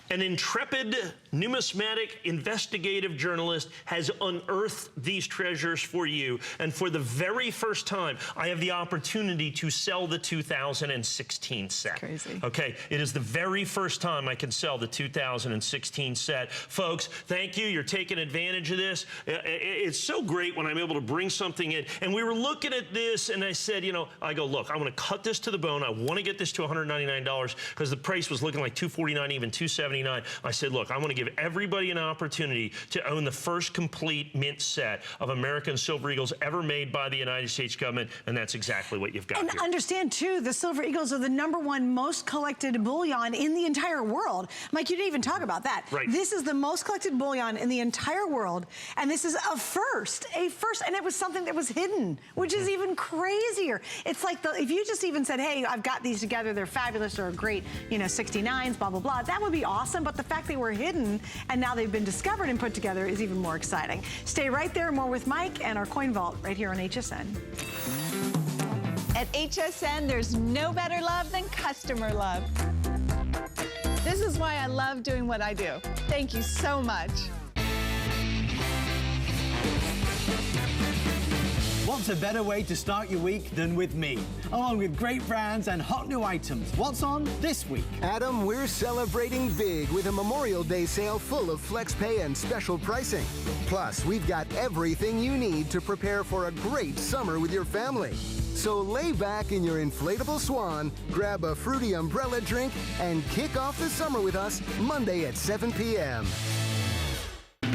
An intrepid numismatic investigative journalist has unearthed these treasures for you, and for the very first time, I have the opportunity to sell the 2016 set. Crazy. Okay, it is the very first time I can sell the 2016 set. Folks, thank you. You're taking advantage of this. It's so great when I'm able to bring something in. And we were looking at this, and I said, I go, look, I want to cut this to the bone. I want to get this to $199 because the price was looking like $249, even $270. $179. I said, look, I want to give everybody an opportunity to own the first complete mint set of American Silver Eagles ever made by the United States government, and that's exactly what you've got and here. Understand, too, the Silver Eagles are the #1 most collected bullion in the entire world. Mike, you didn't even talk about that. Right. This is the most collected bullion in the entire world, and this is a first, and it was something that was hidden, which is even crazier. It's like, if you just even said, hey, I've got these together, they're fabulous, they're great, you know, 69s, blah, blah, blah, that would be awesome, but the fact they were hidden and now they've been discovered and put together is even more exciting. Stay right there, more with Mike and our Coin Vault right here on HSN. At HSN, there's no better love than customer love. This is why I love doing what I do. Thank you so much. What's a better way to start your week than with me? Along with great brands and hot new items. What's on this week? Adam, we're celebrating big with a Memorial Day sale full of flex pay and special pricing. Plus, we've got everything you need to prepare for a great summer with your family. So lay back in your inflatable swan, grab a fruity umbrella drink, and kick off the summer with us Monday at 7 p.m.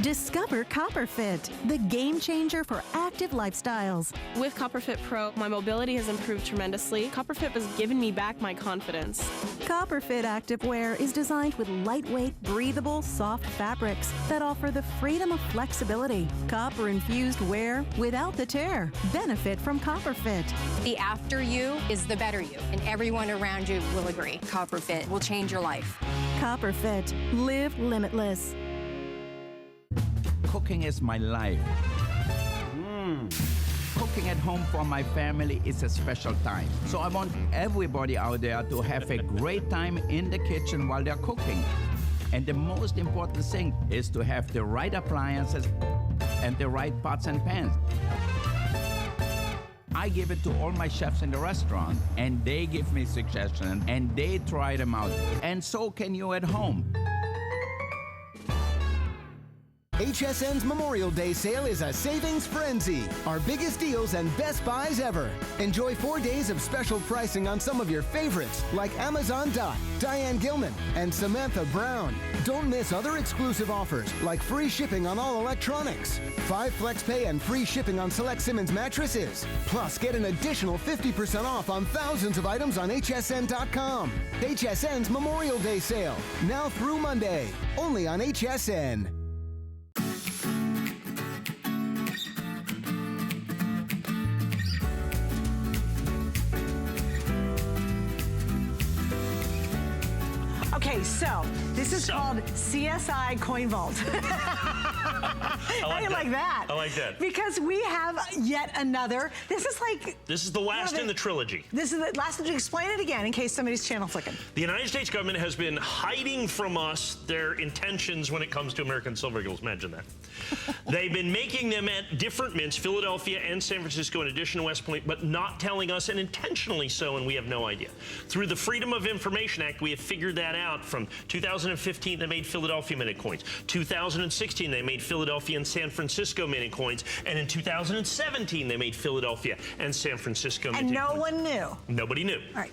Discover CopperFit, the game changer for active lifestyles. With CopperFit Pro, my mobility has improved tremendously. CopperFit has given me back my confidence. CopperFit activewear is designed with lightweight, breathable, soft fabrics that offer the freedom of flexibility. Copper-infused wear without the tear. Benefit from CopperFit. The after you is the better you, and everyone around you will agree. CopperFit will change your life. CopperFit. Live limitless. Cooking is my life. Cooking at home for my family is a special time. So I want everybody out there to have a great time in the kitchen while they're cooking. And the most important thing is to have the right appliances and the right pots and pans. I give it to all my chefs in the restaurant, and they give me suggestions, and they try them out. And so can you at home. HSN's Memorial Day sale is a savings frenzy. Our biggest deals and best buys ever. Enjoy 4 days of special pricing on some of your favorites, like Amazon Dot, Diane Gilman, and Samantha Brown. Don't miss other exclusive offers, like free shipping on all electronics, 5 flex pay and free shipping on select Simmons mattresses. Plus, get an additional 50% off on thousands of items on hsn.com. HSN's Memorial Day sale, now through Monday, only on HSN. Okay, so this is called CSI Coin Vault. How do you like that? I like that. Because we have yet another. This is the last in the trilogy. This is the last. Explain it again in case somebody's channel flicking. The United States government has been hiding from us their intentions when it comes to American Silver Eagles. Imagine that. They've been making them at different mints, Philadelphia and San Francisco, in addition to West Point, but not telling us, and intentionally so, and we have no idea. Through the Freedom of Information Act, we have figured that out. From 2015, they made Philadelphia minted coins. 2016, they made Philadelphia and San Francisco minted coins. And in 2017, they made Philadelphia and San Francisco minted coins. And no one knew. Nobody knew. All right.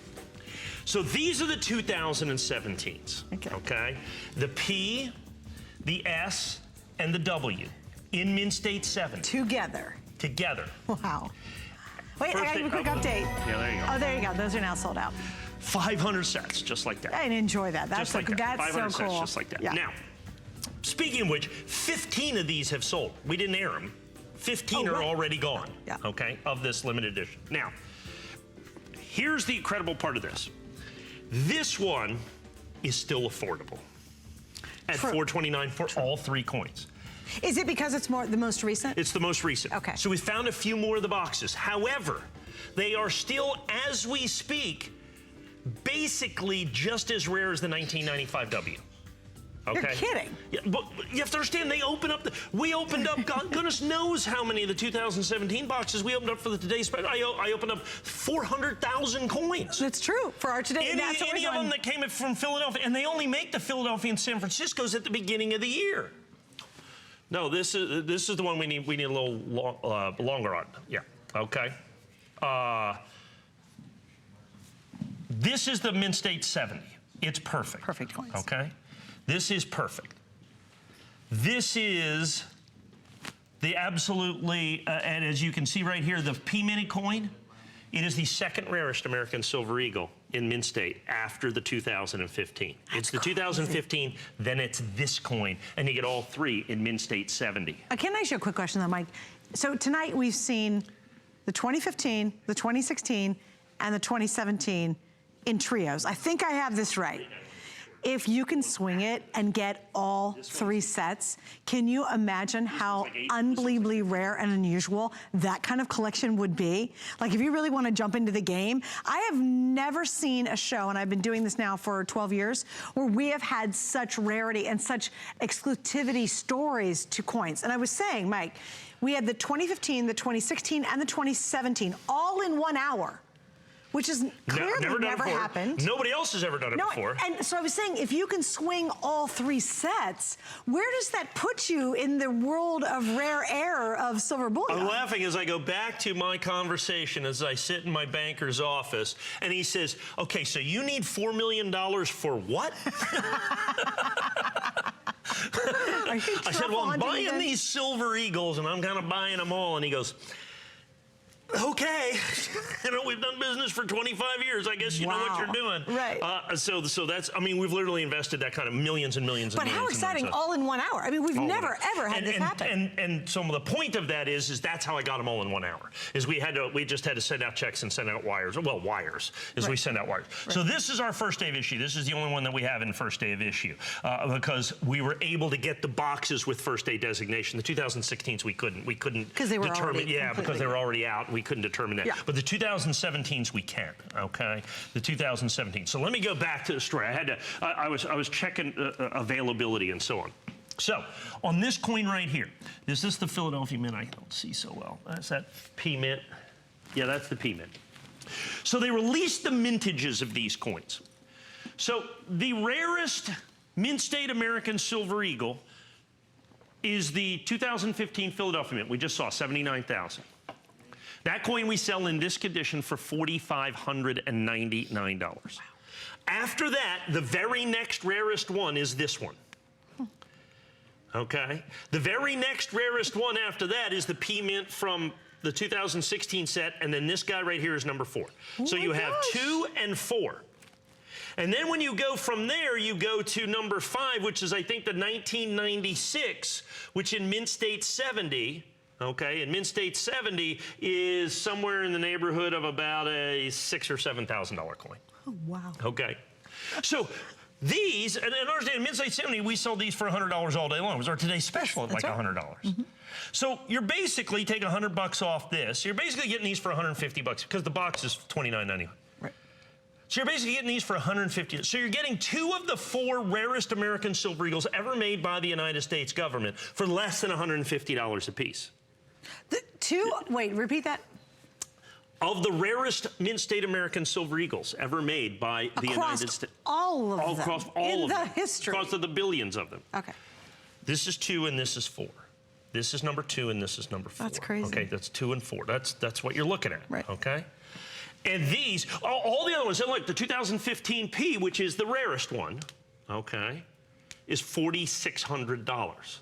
So these are the 2017s. Okay. The P, the S, and the W in Mint State 7. Together. Wow. Wait, I got you a quick update. Yeah, there you go. Oh, there you go. Those are now sold out. 500 sets, just like that. And enjoy that. That's just like that. That's 500 so cool. sets, just like that. Yeah. Now, speaking of which, 15 of these have sold. We didn't air them. 15 are already gone, okay, of this limited edition. Now, here's the incredible part of this. This one is still affordable at $429 for all 3 coins. Is it because it's the most recent? It's the most recent. Okay. So we found a few more of the boxes. However, they are still, as we speak, basically just as rare as the 1995W. Okay? You're kidding. Yeah, but you have to understand, we opened up, God goodness knows how many of the 2017 boxes we opened up for the Today Special. I opened up 400,000 coins. That's true. For our Today. Any of them that came from Philadelphia, and they only make the Philadelphia and San Francisco's at the beginning of the year. No, this is the one we need a little longer on. Yeah, okay. This is the Mint State 70. It's perfect. Perfect coins. Okay. This is perfect. This is the absolutely, and as you can see right here, the P-Mini coin, it is the second rarest American Silver Eagle in mint state after the 2015. It's the 2015, then it's this coin, and you get all three in mint state 70. Can I ask you a quick question though, Mike? So tonight we've seen the 2015, the 2016, and the 2017 in trios. I think I have this right. If you can swing it and get all three sets, can you imagine how unbelievably rare and unusual that kind of collection would be? Like if you really want to jump into the game, I have never seen a show, and I've been doing this now for 12 years, where we have had such rarity and such exclusivity stories to coins. And I was saying, Mike, we had the 2015, the 2016, and the 2017 all in 1 hour. Which is clearly never happened. Nobody else has ever done it before. And so I was saying, if you can swing all three sets, where does that put you in the world of rare air of silver bullion? I'm laughing as I go back to my conversation as I sit in my banker's office, and he says, okay, so you need $4 million for what? I said, well, I'm buying these Silver Eagles, and I'm kind of buying them all. And he goes, okay, you know, we've done business for 25 years. I guess you know what you're doing. Right. So that's, I mean, we've literally invested that kind of millions and millions and millions. But how exciting, all in 1 hour. I mean, we've never, ever had this happen. And so the point of that is that's how I got them all in 1 hour, is we just had to send out checks and send out wires. Well, wires, we send out wires. Right. So this is our first day of issue. This is the only one that we have in first day of issue, because we were able to get the boxes with first day designation. The 2016s we couldn't because they were determine, already because they were already out. We couldn't determine that. Yeah. But the 2017s we can, okay? The 2017. So let me go back to the story. I was checking availability and so on. So on this coin right here, this is the Philadelphia Mint. I don't see so well. That's that P Mint. Yeah, that's the P Mint. So they released the mintages of these coins. So the rarest mint state American Silver Eagle is the 2015 Philadelphia Mint. We just saw 79,000. That coin we sell in this condition for $4,599. Wow. After that, the very next rarest one is this one. Okay? The very next rarest one after that is the P Mint from the 2016 set, and then this guy right here is number 4. So you have 2 and 4. And then when you go from there, you go to number 5, which is, I think, the 1996, which in mint state 70, okay, and mint state 70 is somewhere in the neighborhood of about a $6,000 or $7,000 coin. Oh, wow. Okay. So these, and understand, in mint state 70, we sell these for $100 all day long. It was our today's special at like $100. Mm-hmm. So you're basically taking $100 off this. You're basically getting these for $150 because the box is $29.99. Right. So you're basically getting these for $150. So you're getting 2 of the 4 rarest American Silver Eagles ever made by the United States government for less than $150 a piece. Wait, repeat that. Of the rarest mint state American Silver Eagles ever made by the United States. All of them. Across all of them. In the history. Across the billions of them. Okay. This is 2 and this is 4. This is number 2 and this is number 4. That's crazy. Okay, that's 2 and 4. That's what you're looking at. Right. Okay. And these, all the other ones, look, the 2015 P, which is the rarest one, okay, is $4,600.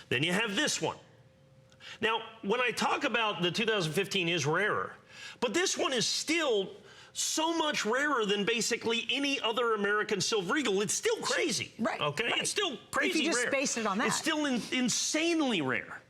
Then you have this one. Now, when I talk about the 2015 is rarer, but this one is still so much rarer than basically any other American Silver Eagle. It's still crazy. Right. Okay? Right. It's still crazy rare. If you just base it on that. It's still insanely rare.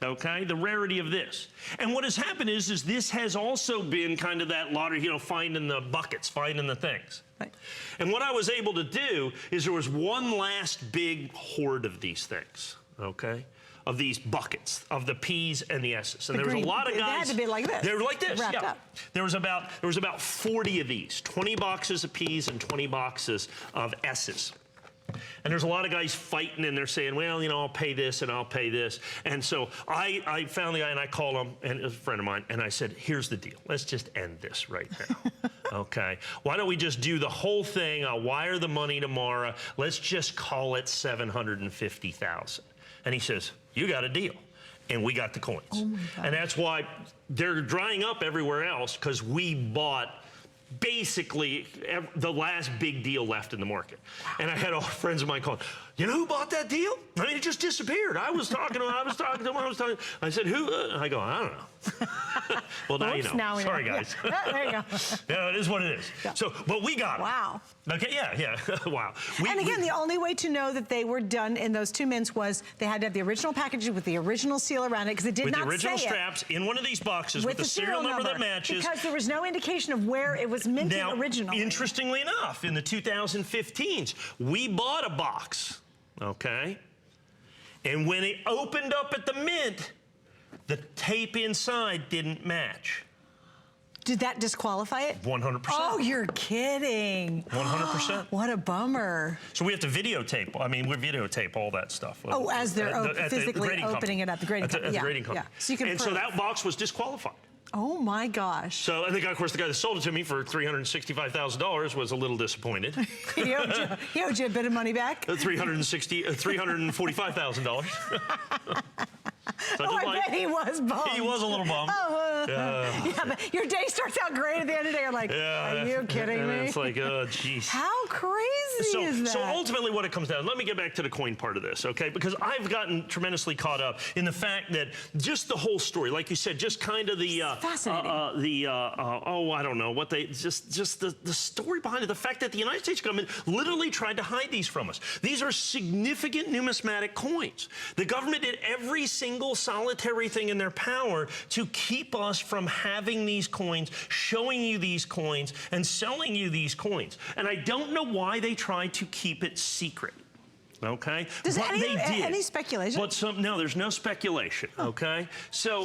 Okay? The rarity of this. And what has happened is this has also been kind of that lottery, you know, finding the buckets, finding the things. Right. And what I was able to do is there was one last big hoard of these things. Okay? Of these buckets, of the P's and the S's. And there was a lot of guys. They had to be like this. They were like this, wrapped yeah. Up. There was about 40 of these, 20 boxes of P's and 20 boxes of S's. And there's a lot of guys fighting, and they're saying, well, you know, I'll pay this and I'll pay this. And so I found the guy, and I called him, and it was a friend of mine, and I said, here's the deal. Let's just end this right now. Okay? Why don't we just do the whole thing? I'll wire the money tomorrow. Let's just call it $750,000. And he says, you got a deal. And we got the coins. Oh my God. And that's why they're drying up everywhere else, because we bought basically the last big deal left in the market. And I had all friends of mine calling, you know who bought that deal? I mean, it just disappeared. I was talking to him, I said, who? I go, I don't know. Well, now you know. Now we Sorry, know. guys. Yeah. There you go. Yeah, it is what it is. Yeah. So, but we got it. Wow. Okay, yeah. Wow. And again, the only way to know that they were done in those 2 mints was they had to have the original packaging with the original seal around it, because it did not say it. With the original straps in one of these boxes with the serial number that matches. Because there was no indication of where it was minted originally. Interestingly enough, in the 2015s, we bought a box, okay? And when it opened up at the mint, the tape inside didn't match. Did that disqualify it? 100%. Oh, you're kidding. 100%. What a bummer. So we have to videotape. I mean, we videotape all that stuff. Oh, as they're physically opening it up, the grading company. At the grading company. Yeah. So you can and prove. so that box was disqualified. Oh my gosh. So I think, of course, the guy that sold it to me for $365,000 was a little disappointed. he owed you a bit of money back? $345,000. So I bet he was bummed. He was a little bummed. Oh, yeah, but your day starts out great at the end of the day. You're like, are you kidding me? It's like, oh, jeez. How crazy is that? So ultimately what it comes down, let me get back to the coin part of this, okay? Because I've gotten tremendously caught up in the fact that just the whole story, like you said, just kind of the, fascinating. I don't know, what they, just the story behind it, the fact that the United States government literally tried to hide these from us. These are significant numismatic coins. The government did every single solitary thing in their power to keep us from having these coins, showing you these coins, and selling you these coins. And I don't know why they tried to keep it secret. Okay? Does but they did. Any speculation? But no, there's no speculation, okay? So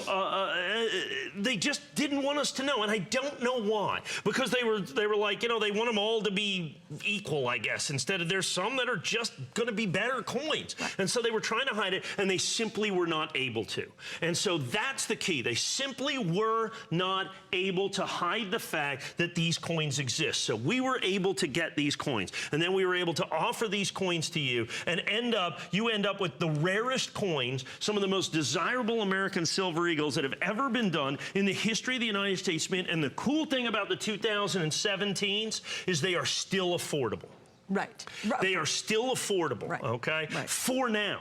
they just didn't want us to know, and I don't know why. Because they were like, you know, they want them all to be equal, I guess. Instead of there's some that are just going to be better coins. And so they were trying to hide it, and they simply were not able to. And so that's the key. They simply were not able to hide the fact that these coins exist. So we were able to get these coins, and then we were able to offer these coins to you, and you end up with the rarest coins, some of the most desirable American silver eagles that have ever been done in the history of the United States Mint. And the cool thing about the 2017s is they are still affordable. Right. They are still affordable, okay? Right. For now.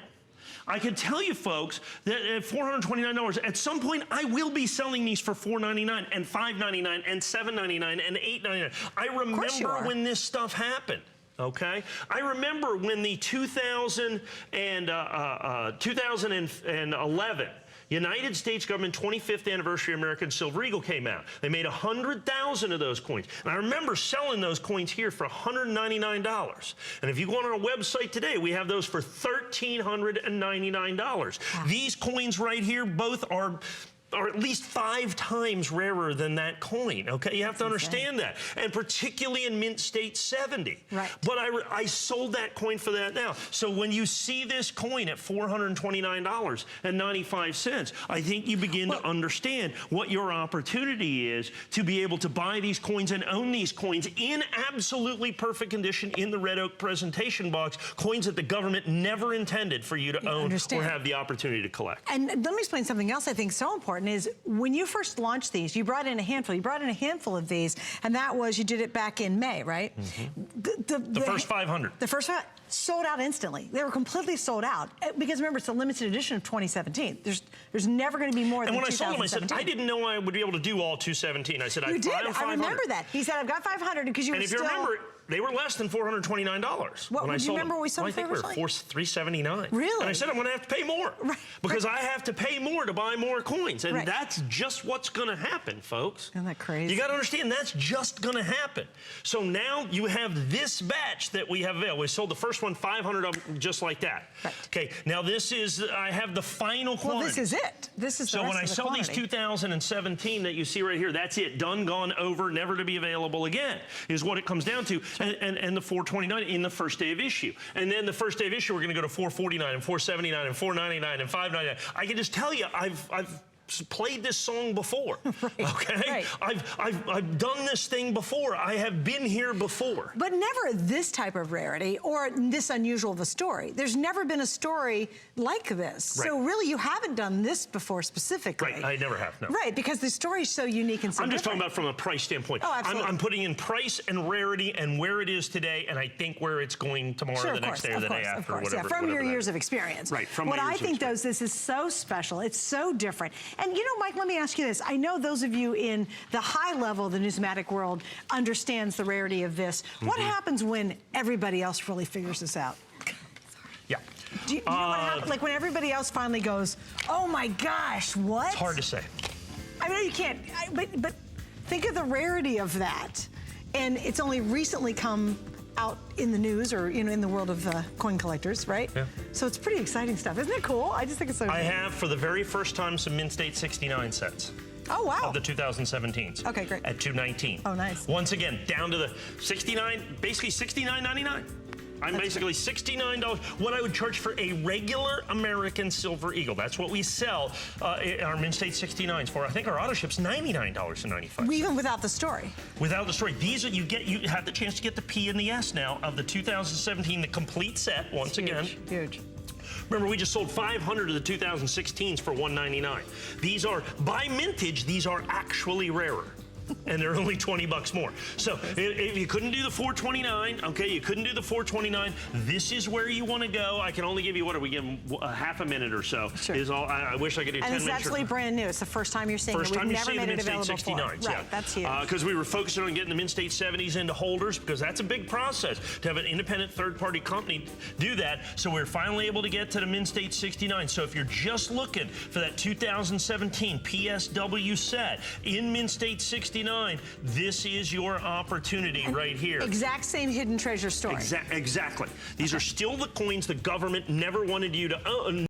I can tell you, folks, that at $429, at some point, I will be selling these for $4.99 and $5.99 and $7.99 and $8.99. I remember when this stuff happened. Okay, I remember when the 2011 United States government 25th anniversary American Silver Eagle came out. They made 100,000 of those coins. And I remember selling those coins here for $199. And if you go on our website today, we have those for $1,399. Wow. These coins right here both are at least 5 times rarer than that coin, okay? You have to understand that. And particularly in Mint State 70. Right. But I sold that coin for that now. So when you see this coin at $429.95, I think you begin to understand what your opportunity is to be able to buy these coins and own these coins in absolutely perfect condition in the red oak presentation box, coins that the government never intended for you to own or have the opportunity to collect. And let me explain something else I think is so important is when you first launched these, you brought in a handful. You brought in a handful of these, and that was, you did it back in May, right? Mm-hmm. The first 500. The first 500 sold out instantly. They were completely sold out. Because remember, it's a limited edition of 2017. There's never going to be more than 2017. And when I sold them, I said, I didn't know I would be able to do all 217. I said, you did. I remember that. He said, I've got 500 because you were still... And if you remember, they were less than $429. What, do you remember what we sold them? I think we were $379. Really? And I said, I'm going to have to pay more. Right. Because I have to pay more to buy more coins. And that's just what's going to happen, folks. Isn't that crazy? You got to understand, that's just going to happen. So now you have this batch that we have available. We sold the first one, 500 of them, just like that. Right. Okay, now this is, I have the final quantity. Well, this is it. This is the rest when I of the sell quantity. these 2017 that you see right here, that's it. Done, gone, over, never to be available again, is what it comes down to. And the $429 in the first day of issue. And then the first day of issue, we're going to go to $449 and $479 and $499 and $599. I can just tell you, played this song before. Right, okay? right. I've done this thing before. I have been here before. But never this type of rarity or this unusual of a story. There's never been a story like this. Right. So really, you haven't done this before specifically. Right, I never have, no. Right, because the story is so unique and so I'm just different. talking about from a price standpoint. Oh, absolutely. I'm putting in price and rarity and where it is today, and I think where it's going tomorrow, Sure, the next day, or the day after, or whatever. From your that years is. of experience. Right, from what my I years of think, though, is experience. this is so special. It's so different. And, you know, Mike, let me ask you this. I know those of you in the high level of the numismatic world understands the rarity of this. What happens when everybody else really figures this out? Yeah. Do you know what happens? Like when everybody else finally goes, oh my gosh, what? It's hard to say. I know you can't, but think of the rarity of that. And it's only recently come out in the news or, you know, in the world of coin collectors, right? Yeah. So it's pretty exciting stuff. Isn't it cool? I just think it's so I cool. have, for the very first time, some Mint State 69 sets. Oh, wow. Of the 2017s. Okay, great. At $219. Oh, nice. Once again, down to the 69, basically $69.99. I'm basically $69 what I would charge for a regular American Silver Eagle. That's what we sell our Mint State 69s for. I think our auto ship's $99.95. Even without the story. Without the story. These are, you have the chance to get the P and the S now of the 2017, the complete set, once again. Huge. Remember, we just sold 500 of the 2016s for $199. These are, by mintage, these are actually rarer. And they're only 20 bucks more. So if you couldn't do the 429, okay, you couldn't do the 429, this is where you want to go. I can only give you, what are we giving, half a minute or so. Sure. Is all. I wish I could do 10 And minutes. it's absolutely brand new. It's the first time you're seeing it. We've never made it available before. Right, Yeah. That's huge. Because we were focusing on getting the Mint State 70s into holders, because that's a big process to have an independent third-party company do that. So we're finally able to get to the Mint State 69. So if you're just looking for that 2017 PSW set in Mint State 69, this is your opportunity right here. Exact same hidden treasure story. Exactly. These are still the coins the government never wanted you to own.